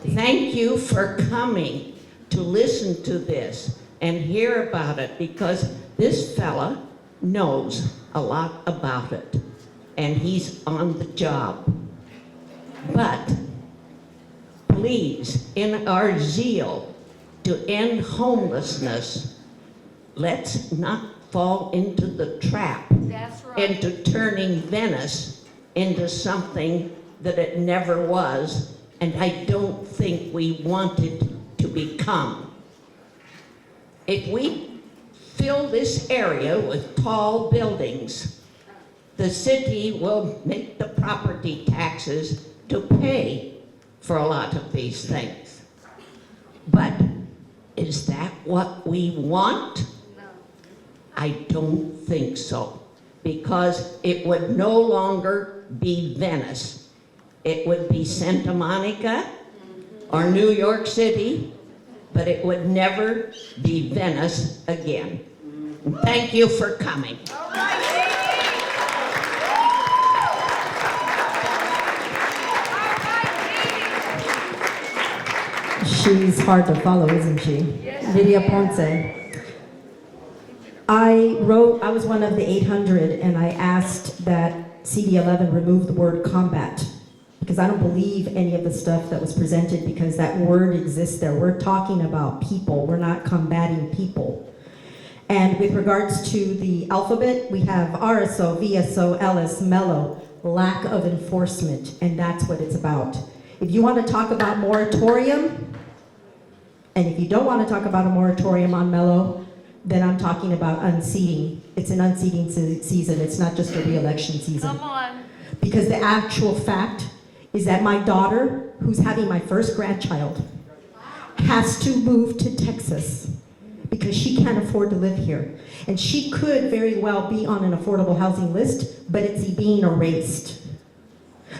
Thank you for coming to listen to this and hear about it, because this fella knows a lot about it and he's on the job. But please, in our zeal to end homelessness, let's not fall into the trap into turning Venice into something that it never was, and I don't think we want it to become. If we fill this area with tall buildings, the city will make the property taxes to pay for a lot of these things. But is that what we want? No. I don't think so, because it would no longer be Venice. It would be Santa Monica or New York City, but it would never be Venice again. Thank you for coming. She's hard to follow, isn't she? Lydia Ponce. I was one of the 800, and I asked that CD11 remove the word combat, because I don't believe any of the stuff that was presented, because that word exists there. We're talking about people. We're not combating people. And with regards to the alphabet, we have RSO, VSO, LS, Mellow, lack of enforcement, and that's what it's about. If you want to talk about moratorium, and if you don't want to talk about a moratorium on Mellow, then I'm talking about unseating. It's an unseating season. It's not just a re-election season. Come on. Because the actual fact is that my daughter, who's having my first grandchild, has to move to Texas because she can't afford to live here. And she could very well be on an affordable housing list, but it's being erased.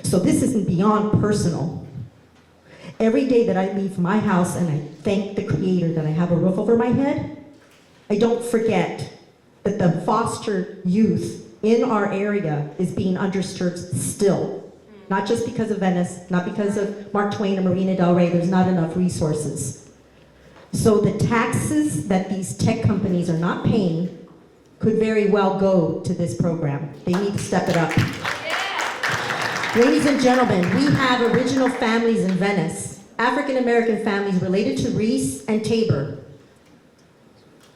So this isn't beyond personal. Every day that I leave my house and I thank the Creator that I have a roof over my head, I don't forget that the foster youth in our area is being underserved still. Not just because of Venice, not because of Mark Twain or Marina Del Rey, there's not enough resources. So the taxes that these tech companies are not paying could very well go to this program. They need to step it up. Ladies and gentlemen, we have original families in Venice, African American families related to Reese and Tabor.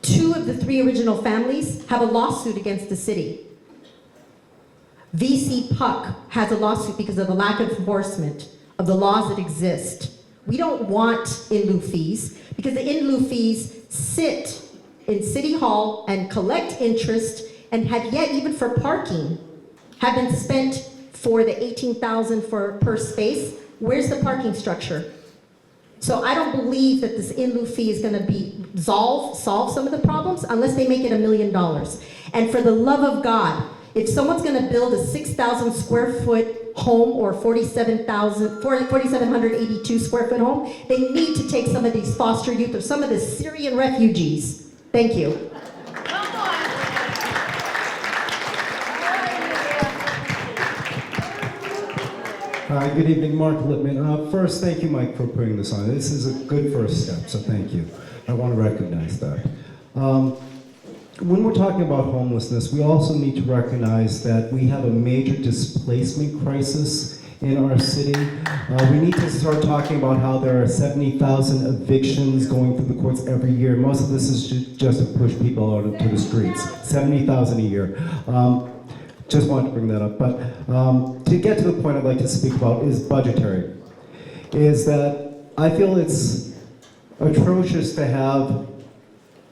2 of the 3 original families have a lawsuit against the city. VC Puck has a lawsuit because of the lack of enforcement of the laws that exist. We don't want in-lieu fees because the in-lieu fees sit in City Hall and collect interest, and have yet, even for parking, have been spent for the $18,000 per space. Where's the parking structure? So I don't believe that this in-lieu fee is gonna solve some of the problems unless they make it $1 million. And for the love of God, if someone's gonna build a 6,000 square foot home or 4,782 square foot home, they need to take some of these foster youth or some of the Syrian refugees. Thank you. Hi, good evening, Mark Lippman. First, thank you, Mike, for putting this on. This is a good first step, so thank you. I want to recognize that. When we're talking about homelessness, we also need to recognize that we have a major displacement crisis in our city. We need to start talking about how there are 70,000 evictions going through the courts every year. Most of this is just to push people out into the streets. 70,000 a year. Just wanted to bring that up. But to get to the point I'd like to speak about is budgetary. Is that I feel it's atrocious to have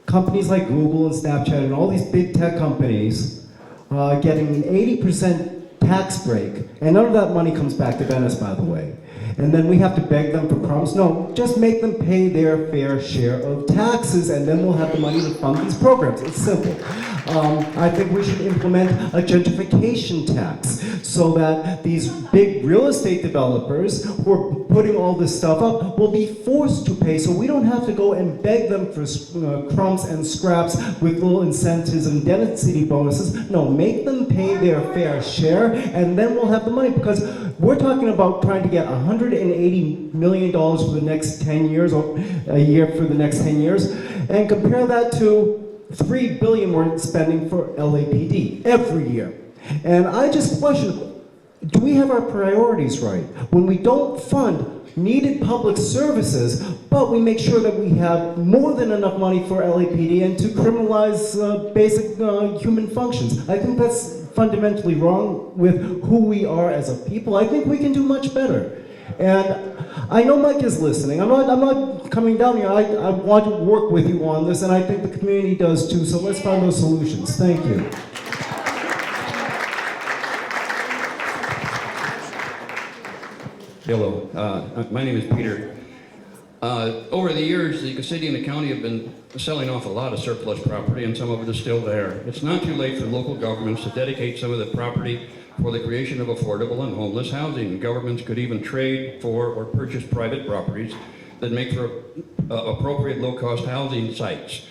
companies like Google and Snapchat and all these big tech companies getting an 80% tax break, and none of that money comes back to Venice, by the way. And then we have to beg them for crumbs. No, just make them pay their fair share of taxes, and then we'll have the money to fund these programs. It's simple. I think we should implement a gentrification tax so that these big real estate developers who are putting all this stuff up will be forced to pay, so we don't have to go and beg them for crumbs and scraps with little incentives and density bonuses. No, make them pay their fair share, and then we'll have the money, because we're talking about trying to get $180 million for the next 10 years, or a year for the next 10 years, and compare that to $3 billion we're spending for LAPD every year. And I just question, do we have our priorities right? When we don't fund needed public services, but we make sure that we have more than enough money for LAPD and to criminalize basic human functions. I think that's fundamentally wrong with who we are as a people. I think we can do much better. And I know Mike is listening. I'm not coming down here. I want to work with you on this, and I think the community does too, so let's find those solutions. Thank you. Hello, my name is Peter. Over the years, the city and the county have been selling off a lot of surplus property, and some of it is still there. It's not too late for local governments to dedicate some of the property for the creation of affordable and homeless housing. Governments could even trade for or purchase private properties that make for appropriate low-cost housing sites.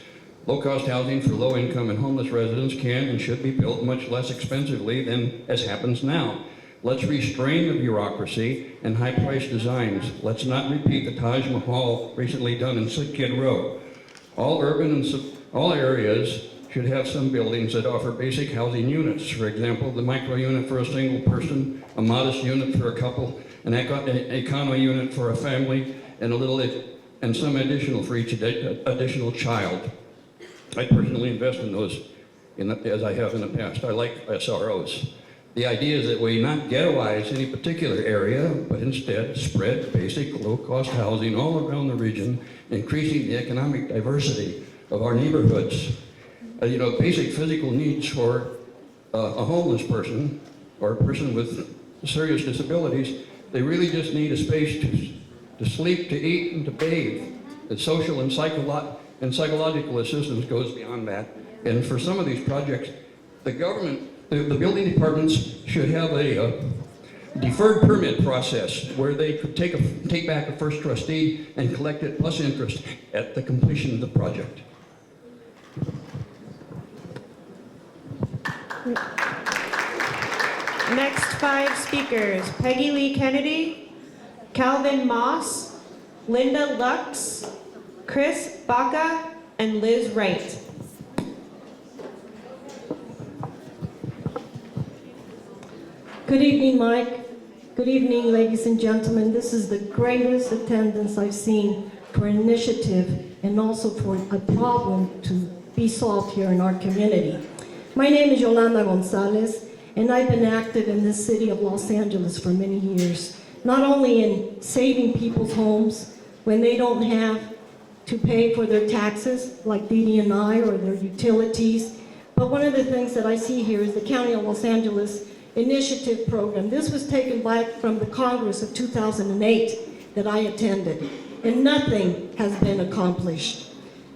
Low-cost housing for low-income and homeless residents can and should be built much less expensively than as happens now. Let's restrain the bureaucracy and high-priced designs. Let's not repeat the Taj Mahal recently done in Skid Row. All urban and all areas should have some buildings that offer basic housing units. For example, the micro unit for a single person, a modest unit for a couple, an econo unit for a family, and some additional for each additional child. I personally invest in those, as I have in the past. I like SROs. The idea is that we not ghettoize any particular area, but instead spread basic low-cost housing all around the region, increasing the economic diversity of our neighborhoods. Basic physical needs for a homeless person or a person with serious disabilities, they really just need a space to sleep, to eat, and to bathe. The social and psychological assistance goes beyond that. And for some of these projects, the government, the building departments should have a deferred permit process where they could take back a first trustee and collect it plus interest at the completion of the project. Next 5 speakers: Peggy Lee Kennedy, Calvin Moss, Linda Lux, Chris Baca, and Liz Wright. Good evening, Mike. Good evening, ladies and gentlemen. This is the greatest attendance I've seen for an initiative and also for a problem to be solved here in our community. My name is Yolanda Gonzalez, and I've been active in this city of Los Angeles for many years, not only in saving people's homes when they don't have to pay for their taxes, like Dee Dee and I, or their utilities, but one of the things that I see here is the County of Los Angeles Initiative Program. This was taken back from the Congress of 2008 that I attended, and nothing has been accomplished.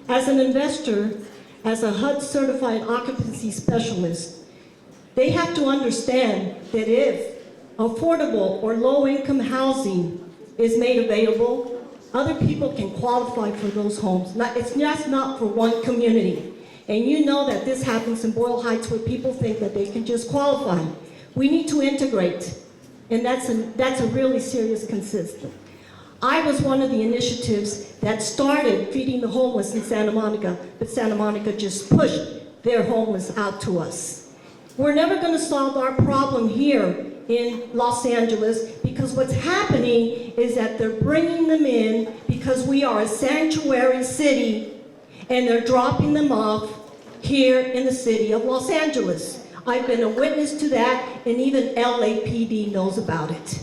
As an investor, as a HUD certified occupancy specialist, they have to understand that if affordable or low-income housing is made available, other people can qualify for those homes. It's just not for one community. And you know that this happens in Boyle Heights where people think that they can just qualify. We need to integrate, and that's a really serious consistent. I was one of the initiatives that started feeding the homeless in Santa Monica, but Santa Monica just pushed their homeless out to us. We're never going to solve our problem here in Los Angeles because what's happening is that they're bringing them in because we are a sanctuary city, and they're dropping them off here in the city of Los Angeles. I've been a witness to that, and even LAPD knows about it.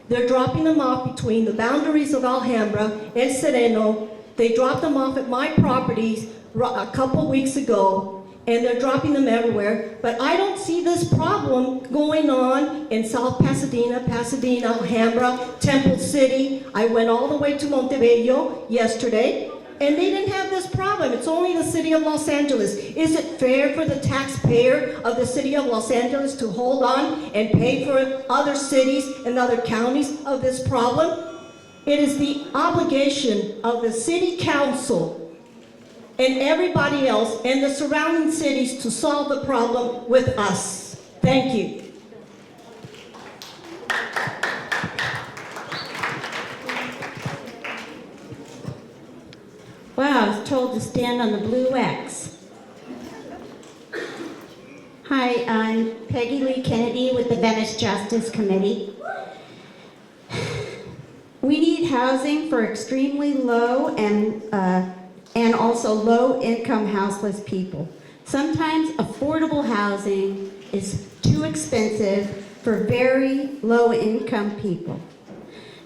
They're dropping them off between the boundaries of Alhambra and Sereno. They dropped them off at my properties a couple weeks ago, and they're dropping them everywhere, but I don't see this problem going on in South Pasadena, Alhambra, Temple City. I went all the way to Montebello yesterday, and they didn't have this problem. It's only the city of Los Angeles. Is it fair for the taxpayer of the city of Los Angeles to hold on and pay for other cities and other counties of this problem? It is the obligation of the city council and everybody else and the surrounding cities to solve the problem with us. Thank you. Wow, I was told to stand on the blue X. Hi, I'm Peggy Lee Kennedy with the Venice Justice Committee. We need housing for extremely low and also low-income houseless people. Sometimes affordable housing is too expensive for very low-income people.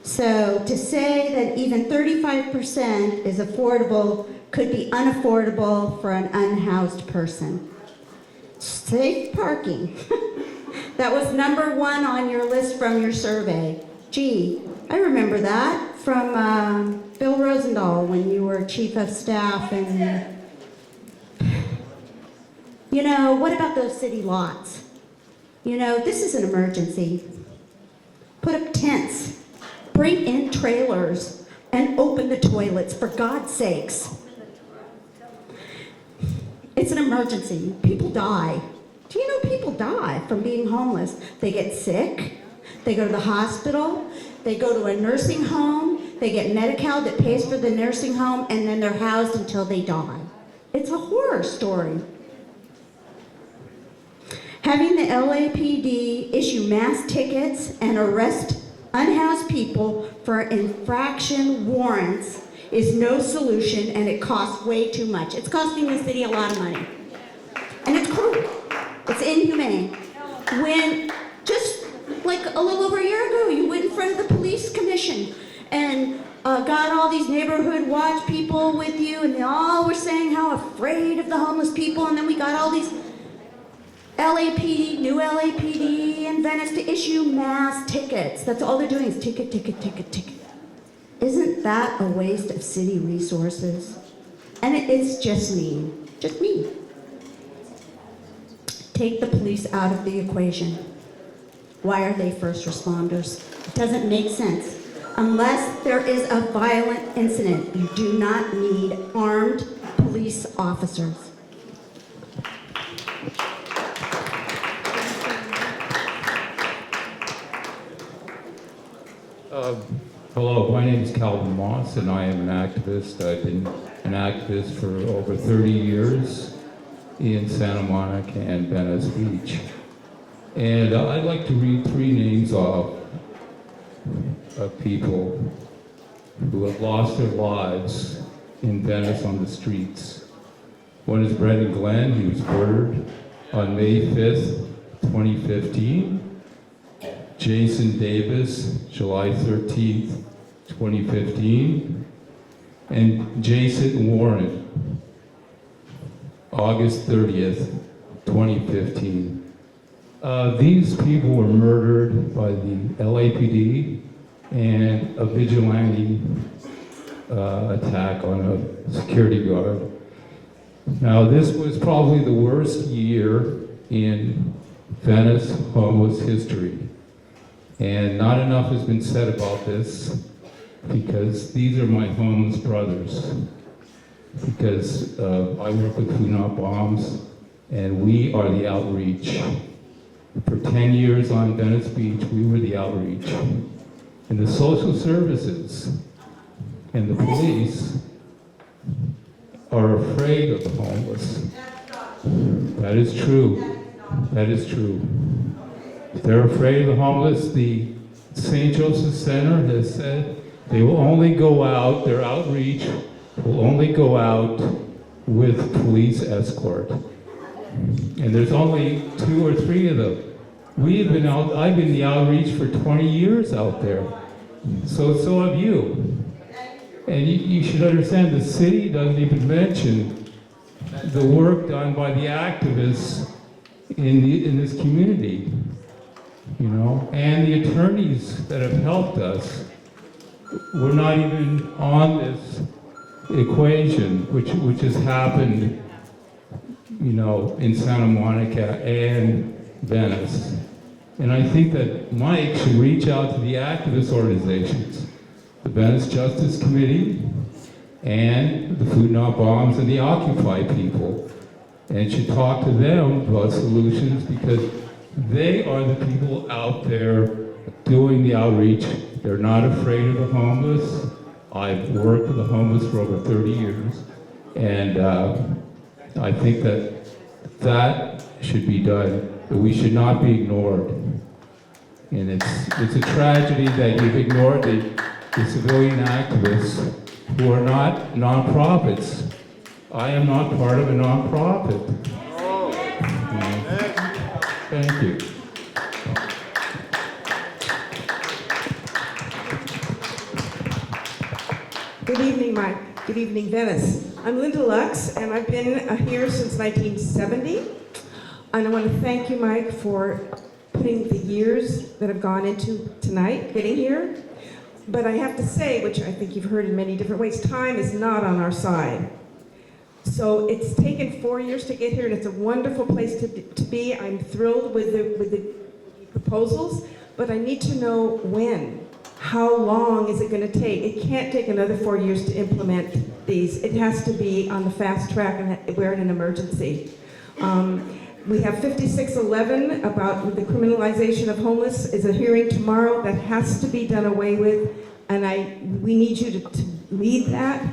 So to say that even 35% is affordable could be unaffordable for an unhoused person. Safe parking. That was number 1 on your list from your survey. Gee, I remember that from Bill Rosendahl when you were chief of staff. And you know, what about those city lots? You know, this is an emergency. Put up tents, bring in trailers, and open the toilets, for God's sakes. It's an emergency. People die. Do you know people die from being homeless? They get sick, they go to the hospital, they go to a nursing home, they get Medi-Cal that pays for the nursing home, and then they're housed until they die. It's a horror story. Having the LAPD issue mass tickets and arrest unhoused people for infraction warrants is no solution, and it costs way too much. It's costing the city a lot of money. And it's cruel. It's inhumane. When just like a little over a year ago, you went in front of the police commission and got all these neighborhood watch people with you, and they all were saying how afraid of the homeless people, and then we got all these LAPD, new LAPD in Venice to issue mass tickets. That's all they're doing is ticket, ticket, ticket, ticket. Isn't that a waste of city resources? And it's just mean, just mean. Take the police out of the equation. Why are they first responders? It doesn't make sense. Unless there is a violent incident, you do not need armed police officers. Hello, my name is Calvin Moss, and I am an activist. I've been an activist for over 30 years in Santa Monica and Venice Beach. And I'd like to read 3 names off of people who have lost their lives in Venice on the streets. One is Brendan Glenn. He was murdered on May 5th, 2015. Jason Davis, July 13th, 2015. And Jason Warren, August 30th, 2015. These people were murdered by the LAPD and a vigilante attack on a security guard. Now, this was probably the worst year in Venice homeless history. And not enough has been said about this, because these are my homeless brothers. Because I work with Food Not Bombs, and we are the outreach. For 10 years on Venice Beach, we were the outreach. And the social services and the police are afraid of the homeless. That is true. That is true. They're afraid of the homeless. The St. Joseph Center has said they will only go out, their outreach will only go out with police escort. And there's only 2 or 3 of them. We've been out, I've been the outreach for 20 years out there. So have you. And you should understand the city doesn't even mention the work done by the activists in this community, you know, and the attorneys that have helped us. We're not even on this equation, which has happened, you know, in Santa Monica and Venice. And I think that Mike should reach out to the activist organizations, the Venice Justice Committee, and the Food Not Bombs and the Occupy people, and should talk to them about solutions, because they are the people out there doing the outreach. They're not afraid of the homeless. I've worked with the homeless for over 30 years, and I think that should be done, that we should not be ignored. And it's a tragedy that you've ignored the civilian activists who are not nonprofits. I am not part of a nonprofit. Thank you. Good evening, Mike. Good evening, Venice. I'm Linda Lux, and I've been here since 1970. And I want to thank you, Mike, for putting the years that have gone into tonight, getting here. But I have to say, which I think you've heard in many different ways, time is not on our side. So it's taken 4 years to get here, and it's a wonderful place to be. I'm thrilled with the proposals, but I need to know when. How long is it going to take? It can't take another 4 years to implement these. It has to be on the fast track, and we're in an emergency. We have 5611 about the criminalization of homeless is a hearing tomorrow that has to be done away with, and we need you to lead that.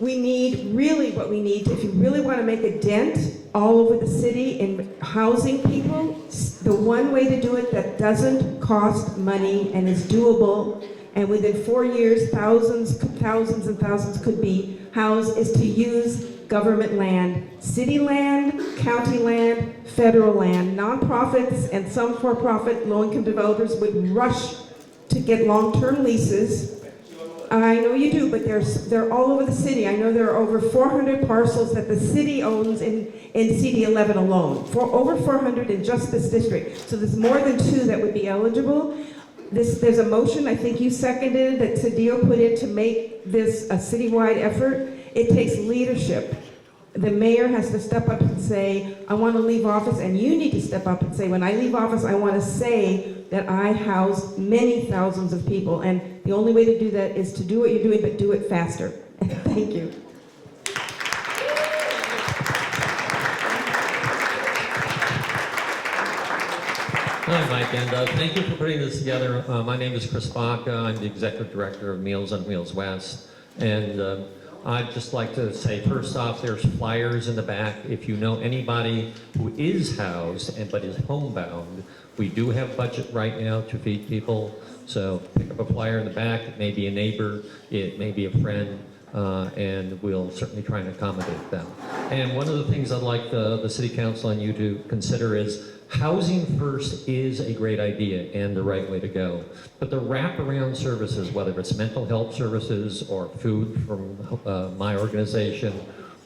We need, really what we need, if you really want to make a dent all over the city in housing people, the one way to do it that doesn't cost money and is doable, and within 4 years, thousands and thousands could be housed, is to use government land, city land, county land, federal land. Nonprofits and some for-profit low-income developers would rush to get long-term leases. I know you do, but they're all over the city. I know there are over 400 parcels that the city owns in CD11 alone. Over 400 in just this district. So there's more than 2 that would be eligible. There's a motion, I think you seconded, that Cedillo put in to make this a citywide effort. It takes leadership. The mayor has to step up and say, I want to leave office, and you need to step up and say, when I leave office, I want to say that I house many thousands of people, and the only way to do that is to do what you're doing, but do it faster. Thank you. Hi, Mike, and thank you for putting this together. My name is Chris Baca. I'm the Executive Director of Meals on Wheels West, and I'd just like to say, first off, there's flyers in the back. If you know anybody who is housed but is homebound, we do have budget right now to feed people. So pick up a flyer in the back. It may be a neighbor, it may be a friend, and we'll certainly try and accommodate them. And one of the things I'd like the City Council and you to consider is housing first is a great idea and the right way to go. But the wraparound services, whether it's mental health services or food from my organization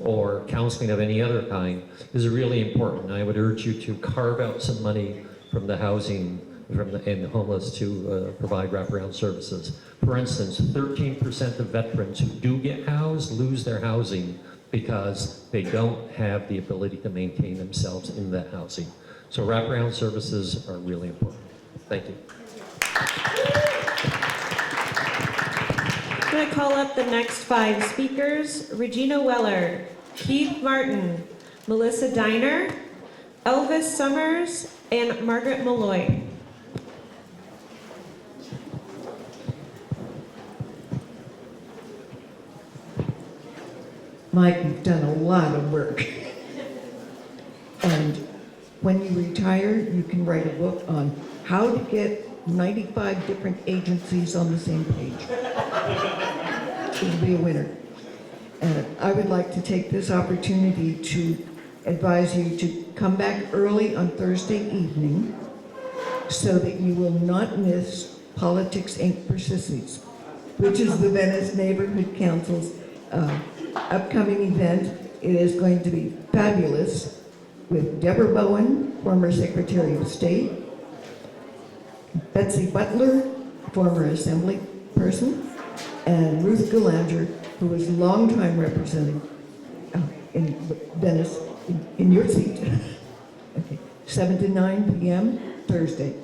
or counseling of any other kind, is really important. I would urge you to carve out some money from the housing and the homeless to provide wraparound services. For instance, 13% of veterans who do get housed lose their housing because they don't have the ability to maintain themselves in that housing. So wraparound services are really important. Thank you. I'm going to call up the next 5 speakers. Regina Weller, Keith Martin, Melissa Diner, Elvis Summers, and Margaret Malloy. Mike, you've done a lot of work. And when you retire, you can write a book on how to get 95 different agencies on the same page. You'll be a winner. And I would like to take this opportunity to advise you to come back early on Thursday evening so that you will not miss Politics Ain't for Sissies, which is the Venice Neighborhood Council's upcoming event. It is going to be fabulous with Deborah Bowen, former Secretary of State, Betsy Butler, former Assembly person, and Ruth Galanger, who was a longtime representative in Venice, in your seat. Okay. 7 to 9 p.m. Thursday.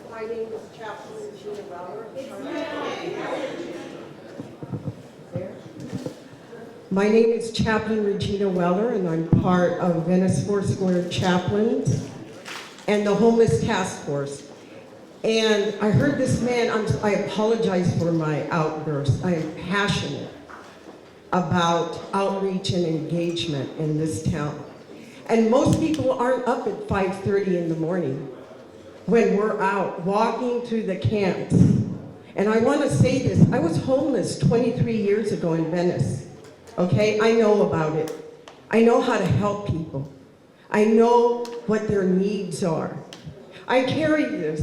My name is Chaplain Regina Weller. My name is Chaplain Regina Weller, and I'm part of Venice Foursquare Chaplains and the Homeless Task Force. And I heard this man, I apologize for my outburst. I am passionate about outreach and engagement in this town. And most people aren't up at 5:30 in the morning when we're out walking through the camps. And I want to say this, I was homeless 23 years ago in Venice. Okay, I know about it. I know how to help people. I know what their needs are. I carry this.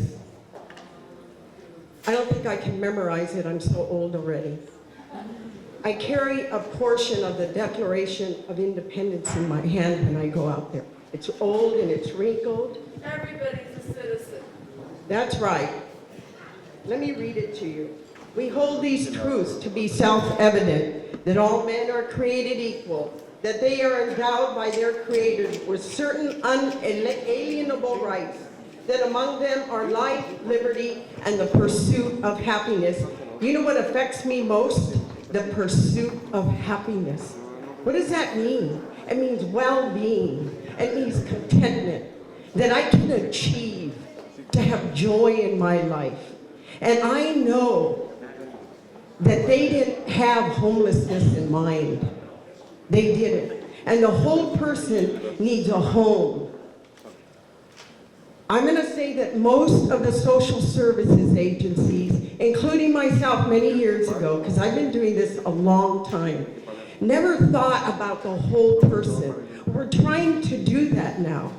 I don't think I can memorize it, I'm so old already. I carry a portion of the Declaration of Independence in my hand when I go out there. It's old and it's wrinkled. Everybody's a citizen. That's right. Let me read it to you. We hold these truths to be self-evident, that all men are created equal, that they are endowed by their creators with certain unalienable rights, that among them are life, liberty, and the pursuit of happiness. You know what affects me most? The pursuit of happiness. What does that mean? It means well-being. It means contentment, that I can achieve, to have joy in my life. And I know that they didn't have homelessness in mind. They didn't. And the whole person needs a home. I'm going to say that most of the social services agencies, including myself many years ago, because I've been doing this a long time, never thought about the whole person. We're trying to do that now.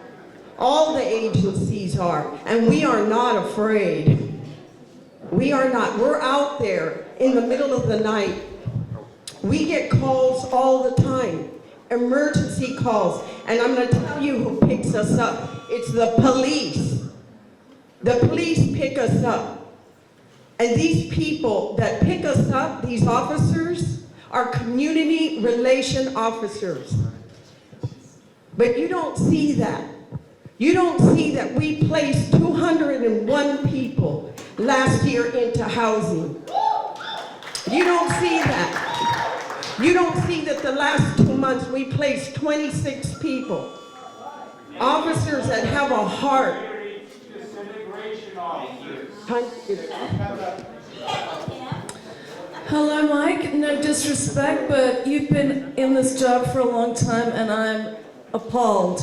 All the agencies are, and we are not afraid. We are not. We're out there in the middle of the night. We get calls all the time, emergency calls, and I'm going to tell you who picks us up. It's the police. The police pick us up. And these people that pick us up, these officers, are community relation officers. But you don't see that. You don't see that we placed 201 people last year into housing. You don't see that. You don't see that the last 2 months we placed 26 people. Officers that have a heart. Hello, Mike. No disrespect, but you've been in this job for a long time, and I'm appalled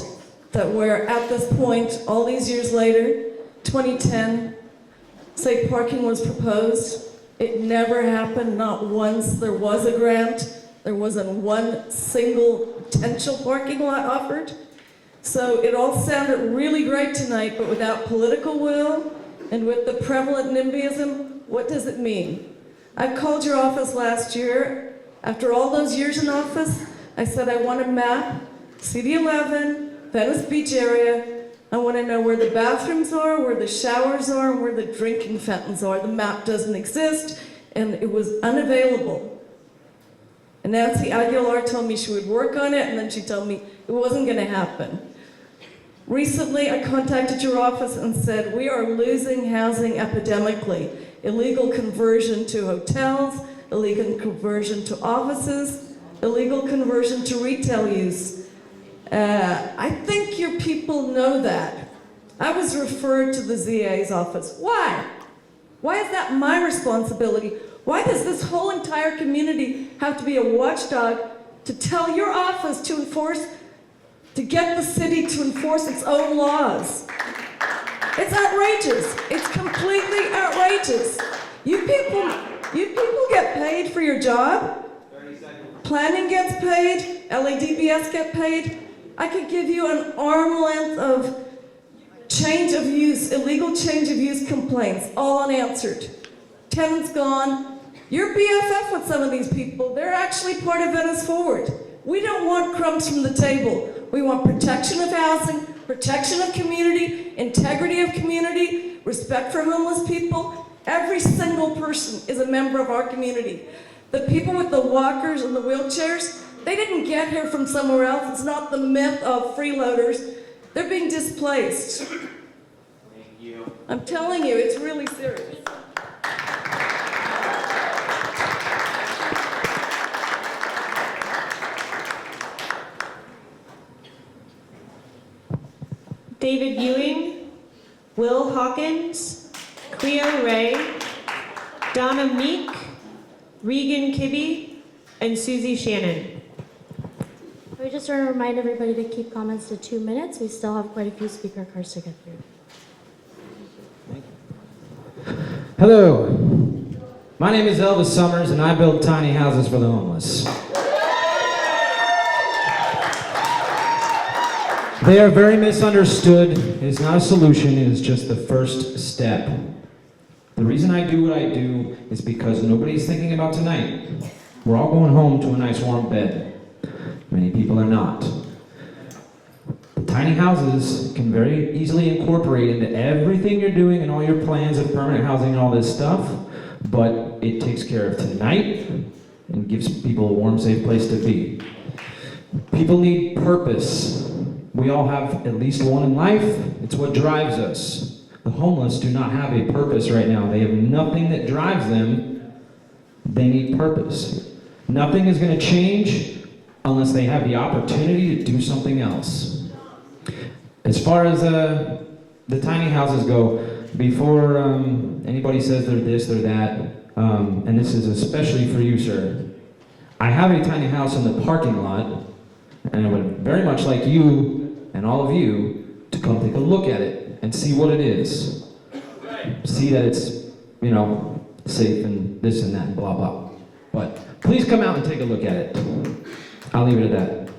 that we're at this point all these years later. 2010, safe parking was proposed. It never happened, not once. There was a grant. There wasn't one single potential parking lot offered. So it all sounded really great tonight, but without political will and with the prevalent NIMBYism, what does it mean? I called your office last year. After all those years in office, I said I want a map, CD11, Venice Beach area. I want to know where the bathrooms are, where the showers are, and where the drinking fountains are. The map doesn't exist, and it was unavailable. And Nancy Aguilar told me she would work on it, and then she told me it wasn't going to happen. Recently, I contacted your office and said, we are losing housing epidemically. Illegal conversion to hotels, illegal conversion to offices, illegal conversion to retail use. I think your people know that. I was referred to the ZA's office. Why? Why is that my responsibility? Why does this whole entire community have to be a watchdog to tell your office to enforce, to get the city to enforce its own laws? It's outrageous. It's completely outrageous. You people get paid for your job. Planning gets paid. LADBS get paid. I could give you an arm length of change of use, illegal change of use complaints, all unanswered. Tenants gone, You're BFF with some of these people. They're actually part of Venice Forward. We don't want crumbs from the table. We want protection of housing, protection of community, integrity of community, respect for homeless people. Every single person is a member of our community. The people with the walkers and the wheelchairs, they didn't get here from somewhere else. It's not the myth of freeloaders. They're being displaced. Thank you. I'm telling you, it's really serious. David Ewing, Will Hawkins, Cleo Ray, Donna Meek, Regan Kibbe, and Susie Shannon. We just want to remind everybody to keep comments to 2 minutes. We still have quite a few speaker cards to get through. Hello, my name is Elvis Summers and I build tiny houses for the homeless. They are very misunderstood. It is not a solution, it is just the first step. The reason I do what I do is because nobody's thinking about tonight. We're all going home to a nice warm bed. Many people are not. The tiny houses can very easily incorporate into everything you're doing and all your plans of permanent housing and all this stuff, but it takes care of tonight and gives people a warm, safe place to be. People need purpose. We all have at least one in life. It's what drives us. The homeless do not have a purpose right now. They have nothing that drives them. They need purpose. Nothing is going to change unless they have the opportunity to do something else. As far as the tiny houses go, before anybody says they're this, they're that, and this is especially for you, sir, I have a tiny house in the parking lot, and I would very much like you and all of you to come take a look at it and see what it is. See that it's, you know, safe and this and that and blah, blah. But please come out and take a look at it. I'll leave it at that.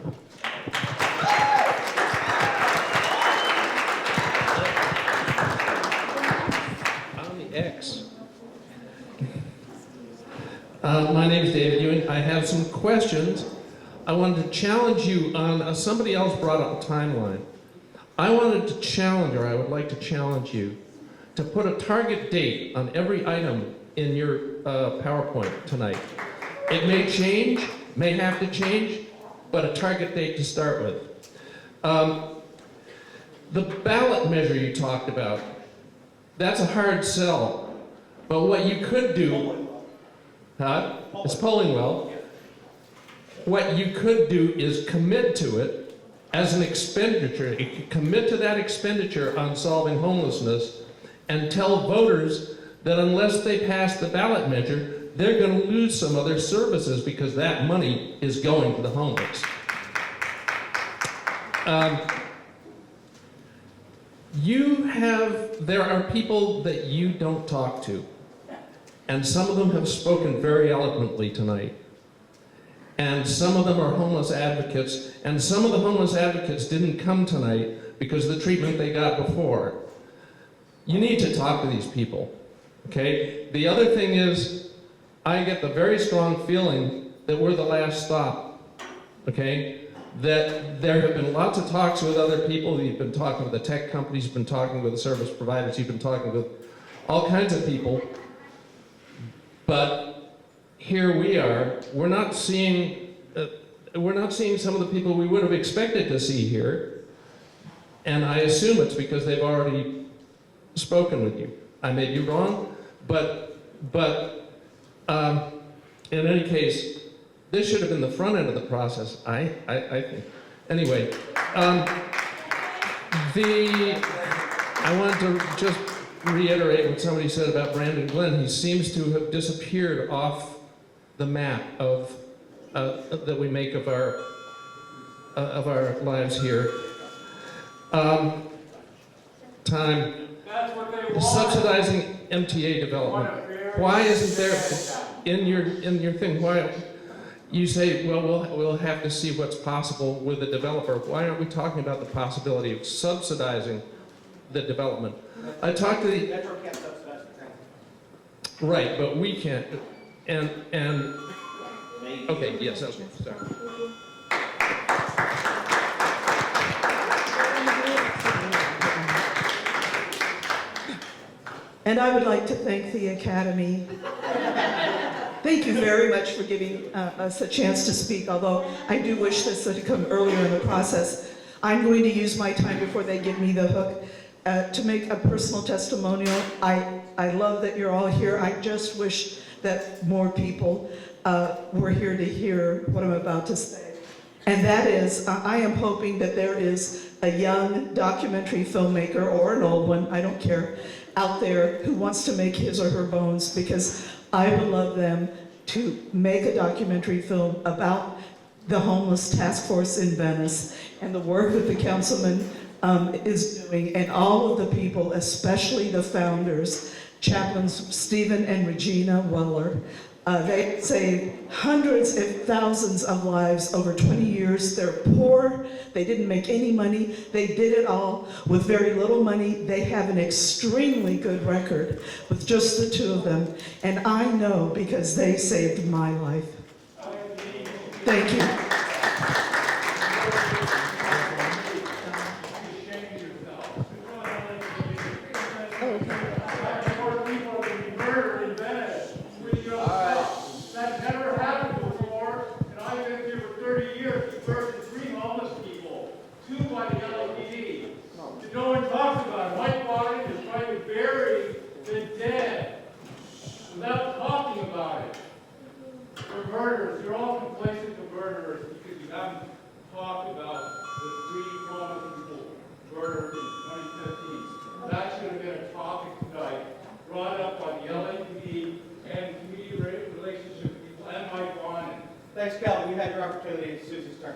On the X. My name is David Ewing. I have some questions. I wanted to challenge you on, somebody else brought up a timeline. I wanted to challenge, or I would like to challenge you, to put a target date on every item in your PowerPoint tonight. It may change, may have to change, but a target date to start with. The ballot measure you talked about, that's a hard sell. But what you could do, it's polling well. What you could do is commit to it as an expenditure. Commit to that expenditure on solving homelessness and tell voters that unless they pass the ballot measure, they're going to lose some other services because that money is going to the homeless. There are people that you don't talk to, and some of them have spoken very eloquently tonight. And some of them are homeless advocates, and some of the homeless advocates didn't come tonight because of the treatment they got before. You need to talk to these people, okay? The other thing is, I get the very strong feeling that we're the last stop, okay? That there have been lots of talks with other people. You've been talking with the tech companies, you've been talking with the service providers, you've been talking with all kinds of people, but here we are. We're not seeing some of the people we would have expected to see here, and I assume it's because they've already spoken with you. I may be wrong, but in any case, this should have been the front end of the process. I think. Anyway, I want to just reiterate what somebody said about Brandon Glenn. He seems to have disappeared off the map of that we make of our lives here. Time. Subsidizing MTA development. Why isn't there in your thing? Why you say, well, we'll have to see what's possible with the developer. Why aren't we talking about the possibility of subsidizing the development? I talked to the right, but we can't. And okay, yes, okay, sorry. And I would like to thank the Academy. Thank you very much for giving us a chance to speak, although I do wish this had come earlier in the process. I'm going to use my time before they give me the hook to make a personal testimonial. I love that you're all here. I just wish that more people were here to hear what I'm about to say. And that is, I am hoping that there is a young documentary filmmaker or an old one, I don't care, out there who wants to make his or her bones, because I would love them to make a documentary film about the homeless task force in Venice and the work that the councilman is doing, and all of the people, especially the founders, Chaplains Stephen and Regina Weller. They saved hundreds of thousands of lives over 20 years. They're poor. They didn't make any money. They did it all with very little money. They have an extremely good record with just the two of them. And I know because they saved my life. Thank you. No one talks about it. Mike Bonin is trying to bury the dead without talking about it. They're murderers. You're all complacent to murderers because you haven't talked about the 3 homeless people murdered in 2015. That should have been a topic tonight, brought up by the LAPD and community relationship people and Mike Bonin. Thanks, Calvin. You had your opportunity. It's Susie's turn.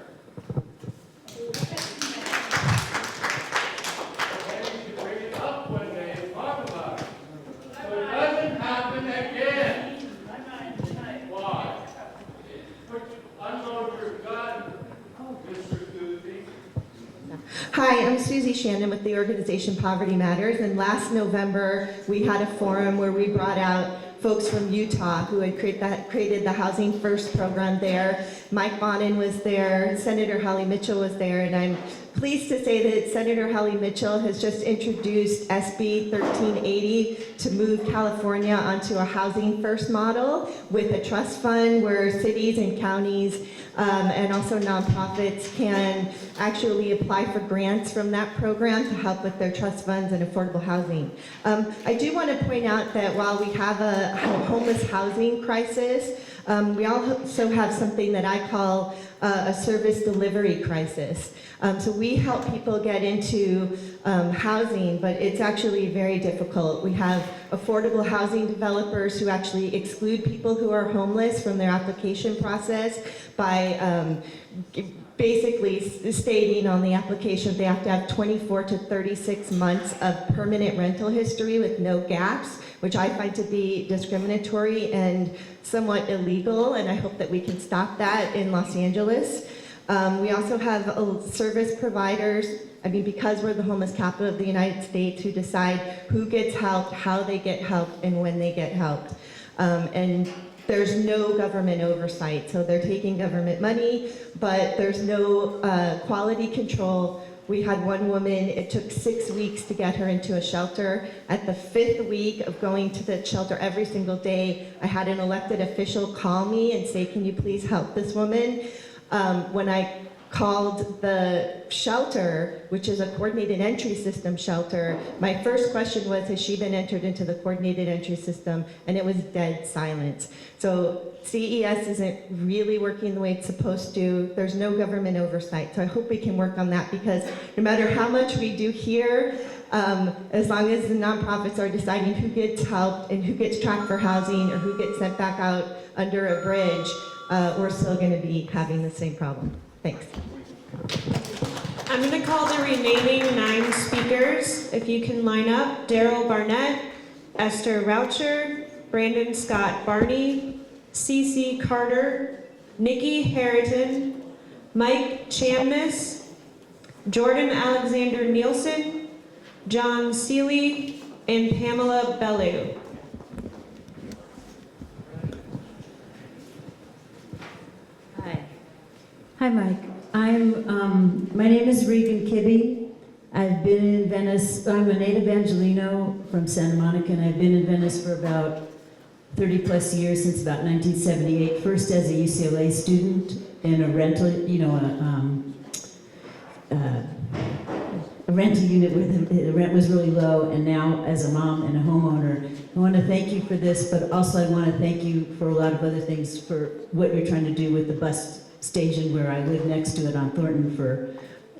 Hi, I'm Susie Shannon with the organization Poverty Matters, and last November we had a forum where we brought out folks from Utah who had created the Housing First program there. Mike Bonin was there, Senator Hallie Mitchell was there, and I'm pleased to say that Senator Hallie Mitchell has just introduced SB 1380 to move California onto a Housing First model with a trust fund where cities and counties and also nonprofits can actually apply for grants from that program to help with their trust funds and affordable housing. I do want to point out that while we have a homeless housing crisis, we also have something that I call a service delivery crisis. So we help people get into housing, but it's actually very difficult. We have affordable housing developers who actually exclude people who are homeless from their application process by basically stating on the application they have to have 24 to 36 months of permanent rental history with no gaps, which I find to be discriminatory and somewhat illegal, and I hope that we can stop that in Los Angeles. We also have service providers, because we're the homeless capital of the United States, who decide who gets help, how they get help, and when they get helped. And there's no government oversight, so they're taking government money, but there's no quality control. We had one woman, it took 6 weeks to get her into a shelter. At the 5th week of going to the shelter every single day, I had an elected official call me and say, can you please help this woman? When I called the shelter, which is a coordinated entry system shelter, my first question was, has she been entered into the coordinated entry system? And it was dead silence. So CES isn't really working the way it's supposed to. There's no government oversight. So I hope we can work on that, because no matter how much we do here, as long as the nonprofits are deciding who gets helped and who gets tracked for housing or who gets sent back out under a bridge, we're still going to be having the same problem. Thanks. I'm going to call the remaining 9 speakers. If you can line up: Daryl Barnett, Esther Raucher, Brandon Scott Barney, Cece Carter, Nikki Harriton, Mike Chamness, Jordan Alexander Nielsen, John Seeley, and Pamela Bellew. Hi, Mike. My name is Regan Kibbe. I've been in Venice. I'm a native Angelino from Santa Monica, and I've been in Venice for about 30 plus years, since about 1978. First as a UCLA student in a rental, a rental unit where the rent was really low, and now as a mom and a homeowner. I want to thank you for this, but also I want to thank you for a lot of other things, for what you're trying to do with the bus station where I live next to it on Thornton for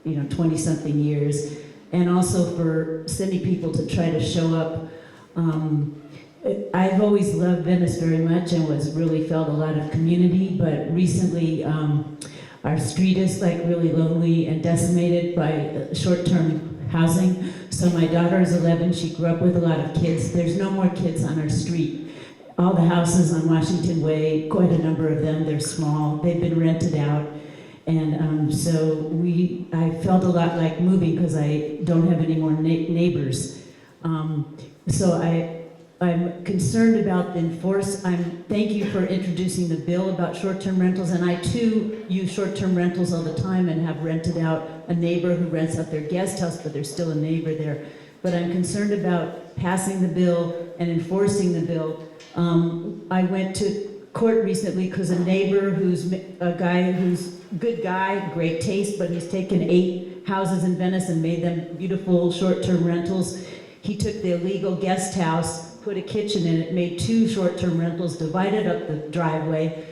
20-something years, and also for sending people to try to show up. I've always loved Venice very much and really felt a lot of community, but recently our street is like really lonely and decimated by short-term housing. So my daughter is 11, she grew up with a lot of kids. There's no more kids on our street. All the houses on Washington Way, quite a number of them, they're small, they've been rented out. And so I felt a lot like moving because I don't have any more neighbors. So I'm concerned about thank you for introducing the bill about short-term rentals, and I too use short-term rentals all the time and have rented out a neighbor who rents out their guest house, but there's still a neighbor there. But I'm concerned about passing the bill and enforcing the bill. I went to court recently because a neighbor who's a guy who's good guy, great taste, but he's taken 8 houses in Venice and made them beautiful short-term rentals. He took the illegal guest house, put a kitchen in it, made 2 short-term rentals, divided up the driveway.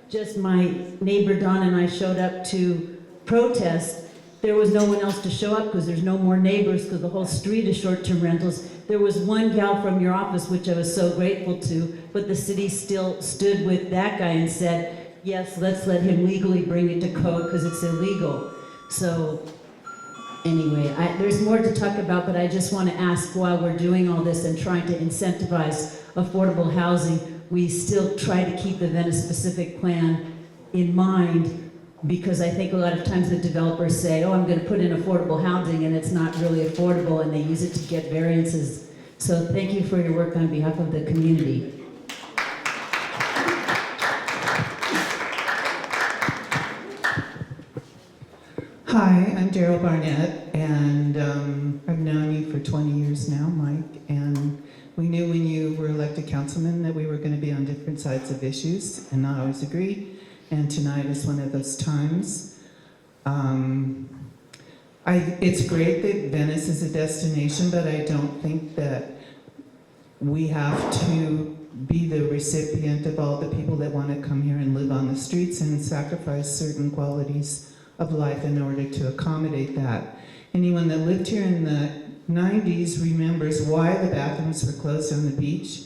Just my neighbor Don and I showed up to protest. There was no one else to show up because there's no more neighbors because the whole street is short-term rentals. There was one gal from your office, which I was so grateful to, but the city still stood with that guy and said, yes, let's let him legally bring it to code because it's illegal. So anyway, there's more to talk about, but I just want to ask, while we're doing all this and trying to incentivize affordable housing, we still try to keep the Venice specific plan in mind, because I think a lot of times the developers say, oh, I'm going to put in affordable housing, and it's not really affordable, and they use it to get variances. So thank you for your work on behalf of the community. Hi, I'm Daryl Barnett, and I've known you for 20 years now, Mike, and we knew when you were elected councilman that we were going to be on different sides of issues and not always agree, and tonight is one of those times. It's great that Venice is a destination, but I don't think that we have to be the recipient of all the people that want to come here and live on the streets and sacrifice certain qualities of life in order to accommodate that. Anyone that lived here in the 90s remembers why the bathrooms were closed on the beach,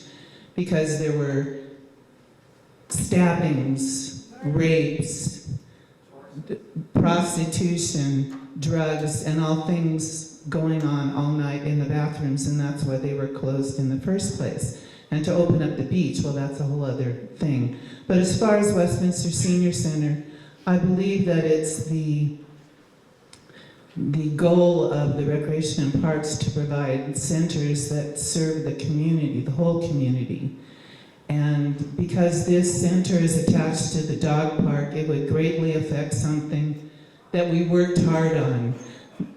because there were stabbings, rapes, prostitution, drugs, and all things going on all night in the bathrooms, and that's why they were closed in the first place. And to open up the beach, well, that's a whole other thing. But as far as Westminster Senior Center, I believe that it's the goal of the Recreation and Parks to provide centers that serve the community, the whole community. And because this center is attached to the dog park, it would greatly affect something that we worked hard on,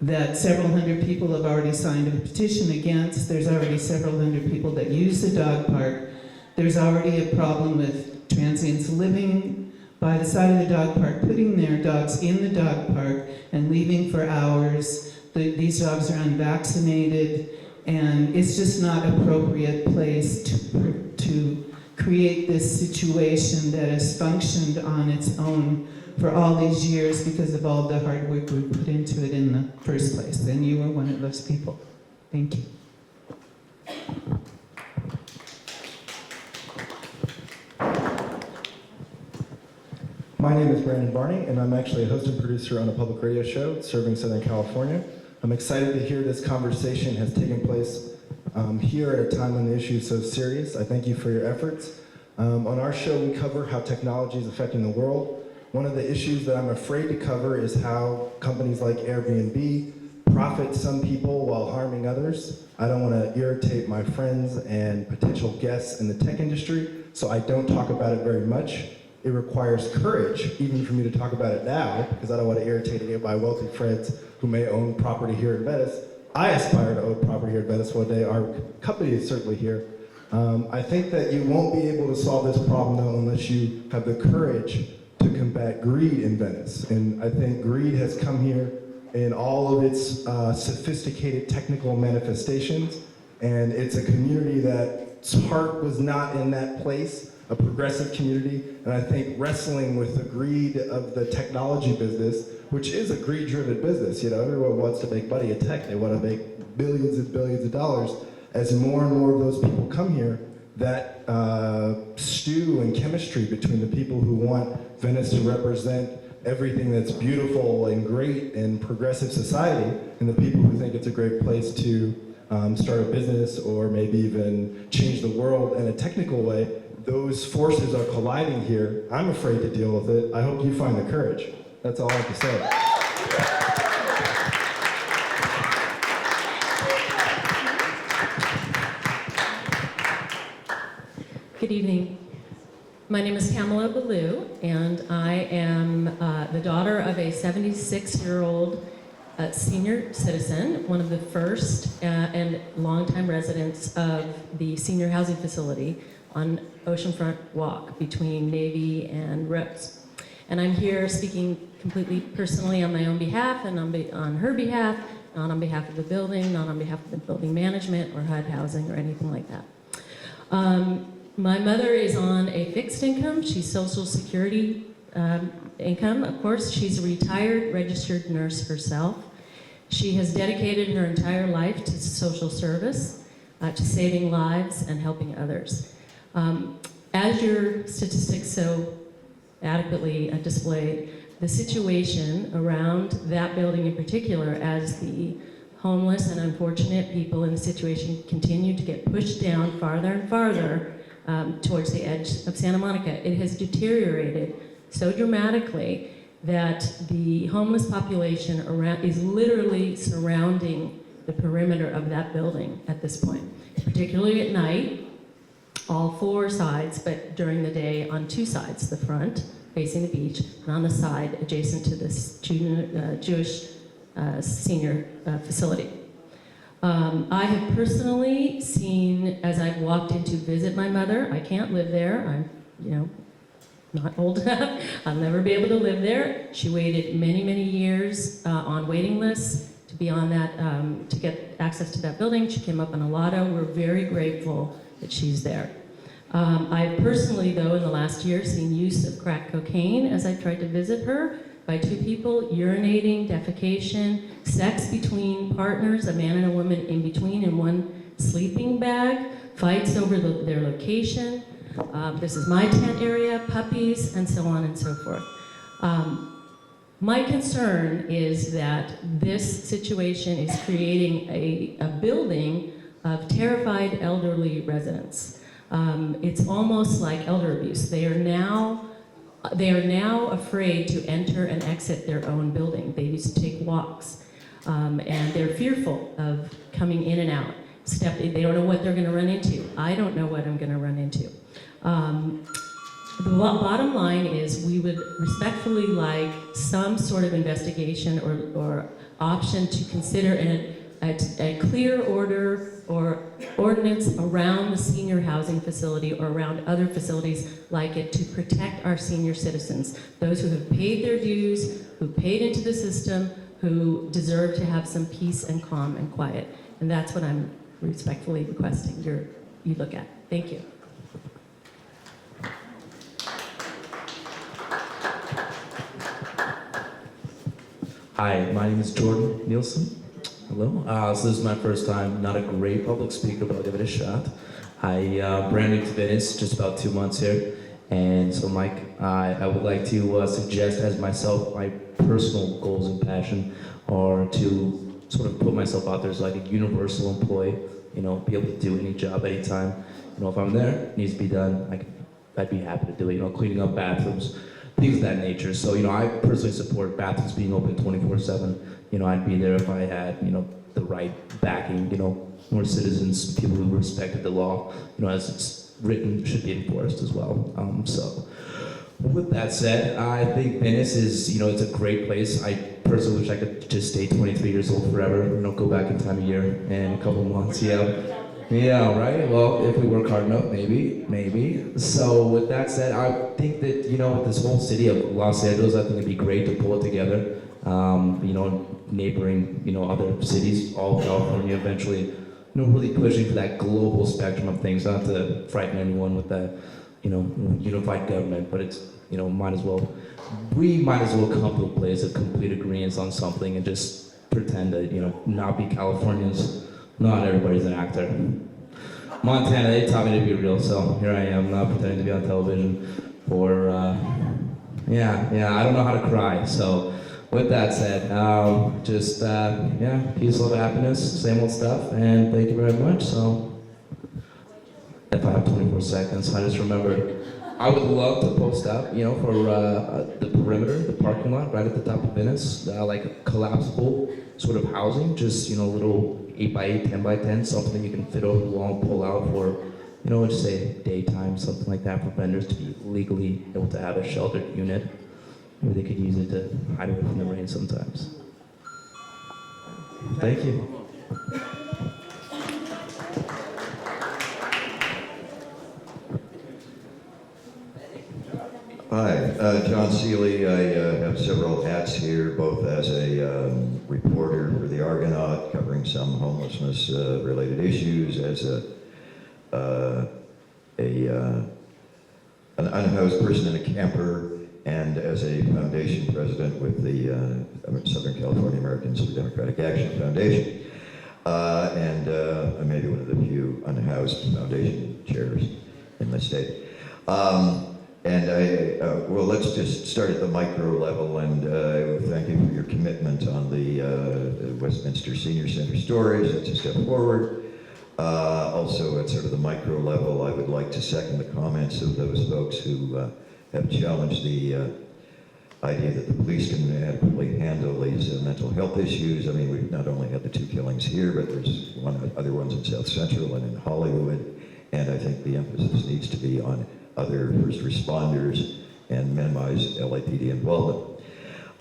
that several hundred people have already signed a petition against. There's already several hundred people that use the dog park. There's already a problem with transients living by the side of the dog park, putting their dogs in the dog park and leaving for hours. These dogs are unvaccinated, and it's just not an appropriate place to create this situation that has functioned on its own for all these years because of all the hard work we put into it in the first place. And you were one of those people. Thank you. My name is Brandon Barney, and I'm actually a host and producer on a public radio show serving Southern California. I'm excited to hear this conversation has taken place here at a time when the issue is so serious. I thank you for your efforts. On our show, we cover how technology is affecting the world. One of the issues that I'm afraid to cover is how companies like Airbnb profit some people while harming others. I don't want to irritate my friends and potential guests in the tech industry, so I don't talk about it very much. it requires courage, even for me to talk about it now, because I don't want to irritate any of my wealthy friends who may own property here in Venice. I aspire to own property here in Venice one day. Our company is certainly here. I think that you won't be able to solve this problem though unless you have the courage to combat greed in Venice. And I think greed has come here in all of its sophisticated technical manifestations. And it's a community that's heart was not in that place, a progressive community. And I think wrestling with the greed of the technology business, which is a greed-driven business, everyone wants to make money in tech. They want to make billions and billions of dollars. As more and more of those people come here, that stew and chemistry between the people who want Venice to represent everything that's beautiful and great in progressive society, and the people who think it's a great place to start a business or maybe even change the world in a technical way, those forces are colliding here. I'm afraid to deal with it. I hope you find the courage. That's all I have to say. Good evening. My name is Pamela Ballou, and I am the daughter of a 76-year-old senior citizen, one of the first and longtime residents of the senior housing facility on Oceanfront Walk between Navy and Rose. And I'm here speaking completely personally on my own behalf and on her behalf, not on behalf of the building, not on behalf of the building management or HUD housing or anything like that. My mother is on a fixed income. She's Social Security income, of course. She's a retired registered nurse herself. She has dedicated her entire life to social service, to saving lives and helping others. As your statistics so adequately displayed, the situation around that building in particular, as the homeless and unfortunate people in the situation continue to get pushed down farther and farther towards the edge of Santa Monica, it has deteriorated so dramatically that the homeless population is literally surrounding the perimeter of that building at this point, particularly at night, all four sides, but during the day on two sides, the front facing the beach, and on the side adjacent to this Jewish senior facility. I have personally seen, as I've walked in to visit my mother, I can't live there, I'm not old enough, I'll never be able to live there. She waited many, many years on waiting lists to be on that, to get access to that building. She came up on a lotto. We're very grateful that she's there. I've personally, though, in the last year, seen use of crack cocaine as I tried to visit her by two people, urinating, defecation, sex between partners, a man and a woman in between in one sleeping bag, fights over their location. This is my tent area, puppies, and so on and so forth. My concern is that this situation is creating a building of terrified elderly residents. It's almost like elder abuse. They are now afraid to enter and exit their own building. They used to take walks, and they're fearful of coming in and out. They don't know what they're going to run into. I don't know what I'm going to run into. The bottom line is we would respectfully like some sort of investigation or option to consider a clear order or ordinance around the senior housing facility or around other facilities like it to protect our senior citizens, those who have paid their dues, who paid into the system, who deserve to have some peace and calm and quiet. And that's what I'm respectfully requesting you look at. Thank you. Hi, my name is Jordan Nielsen. Hello. So this is my first time, not a great public speaker, but I'll give it a shot. I brand new to Venice, just about 2 months here. And so Mike, I would like to suggest as myself, my personal goals and passion are to sort of put myself out there as like a universal employee, be able to do any job, anytime. If I'm there, it needs to be done, I'd be happy to do it, cleaning up bathrooms, things of that nature. So, I personally support bathrooms being open 24/7. I'd be there if I had, the right backing, more citizens, people who respected the law, as it's written, should be enforced as well. So with that said, I think Venice is, it's a great place. I personally wish I could just stay 23 years old forever, go back in time a year and a couple months, Yeah, right? Well, if we work hard enough, maybe. So with that said, I think that, with this whole city of Los Angeles, I think it'd be great to pull it together. Neighboring, other cities, all of California eventually, really pushing for that global spectrum of things, not to frighten anyone with that, unified government, but it's, we might as well come to a place of complete agreement on something and just pretend that, not be Californians. Not everybody's an actor. Montana, they taught me to be real, so here I am, not pretending to be on television for, I don't know how to cry, so with that said, peace, love, happiness, same old stuff, and thank you very much, so if I have 24 seconds, I just remembered, I would love to post up, for the perimeter, the parking lot, right at the top of Venice, like a collapsible sort of housing, just, little 8x8, 10x10, something that you can fit over the wall and pull out for, just say daytime, something like that for vendors to be legally able to have a sheltered unit where they could use it to hide away from the rain sometimes. Thank you. Hi, John Seeley. I have several hats here, both as a reporter for the Argonaut, covering some homelessness related issues, as an unhoused person in a camper, and as a foundation president with the Southern California Americans for Democratic Action Foundation. And I may be one of the few unhoused foundation chairs in the state. Well, let's just start at the micro level, and thank you for your commitment on the Westminster Senior Center storage. That's a step forward. Also, at sort of the micro level, I would like to second the comments of those folks who have challenged the idea that the police can adequately handle these mental health issues. I mean, we've not only had the 2 killings here, but there's other ones in South Central and in Hollywood, and I think the emphasis needs to be on other first responders and minimize LAPD involvement.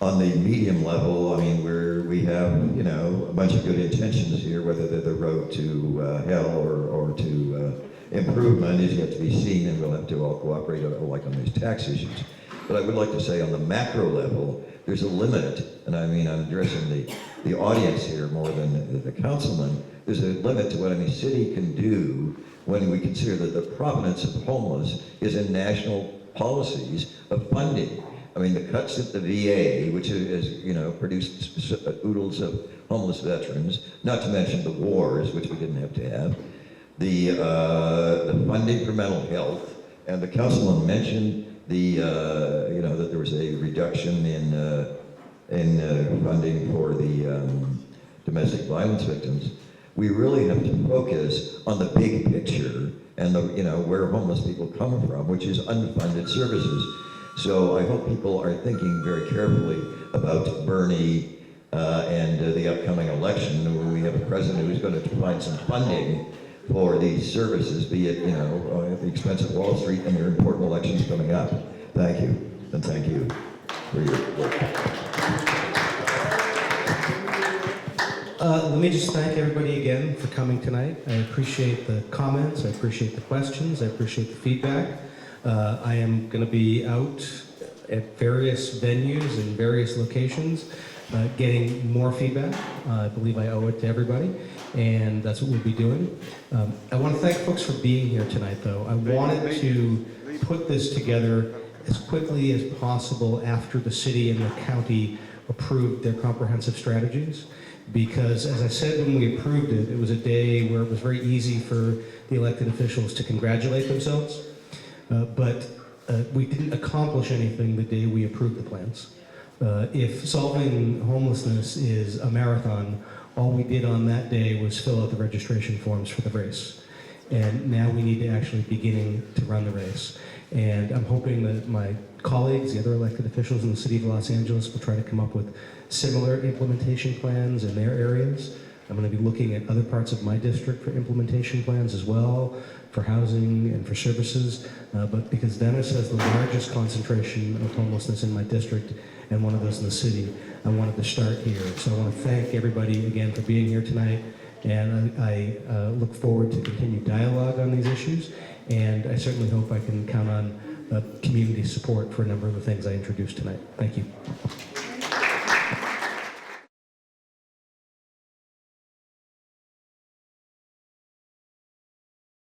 On the medium level, I mean, we have, a bunch of good intentions here, whether they're the road to hell or to improvement is yet to be seen, and we'll have to all cooperate like on these tax issues. But I would like to say on the macro level, there's a limit, and I mean, I'm addressing the audience here more than the councilman. There's a limit to what any city can do when we consider that the provenance of homeless is in national policies of funding. I mean, the cuts at the VA, which has, produced oodles of homeless veterans, not to mention the wars, which we didn't have to have, the funding for mental health, and the councilman mentioned that there was a reduction in funding for the domestic violence victims. We really have to focus on the big picture and where homeless people come from, which is unfunded services. So I hope people are thinking very carefully about Bernie and the upcoming election, where we have a president who's going to find some funding for these services, be it at the expense of Wall Street, and there are important elections coming up. Thank you, and thank you for your work. Let me just thank everybody again for coming tonight. I appreciate the comments, I appreciate the questions, I appreciate the feedback. I am going to be out at various venues and various locations getting more feedback. I believe I owe it to everybody, and that's what we'll be doing. I want to thank folks for being here tonight, though. I wanted to put this together as quickly as possible after the city and the county approved their comprehensive strategies. Because, as I said when we approved it, it was a day where it was very easy for the elected officials to congratulate themselves, but we didn't accomplish anything the day we approved the plans. If solving homelessness is a marathon, all we did on that day was fill out the registration forms for the race. And now we need to actually beginning to run the race. And I'm hoping that my colleagues, the other elected officials in the city of Los Angeles, will try to come up with similar implementation plans in their areas. I'm going to be looking at other parts of my district for implementation plans as well, for housing and for services. But because Venice has the largest concentration of homelessness in my district and one of those in the city, I wanted to start here. So I want to thank everybody again for being here tonight. And I look forward to continued dialogue on these issues. And I certainly hope I can count on community support for a number of the things I introduced tonight. Thank you.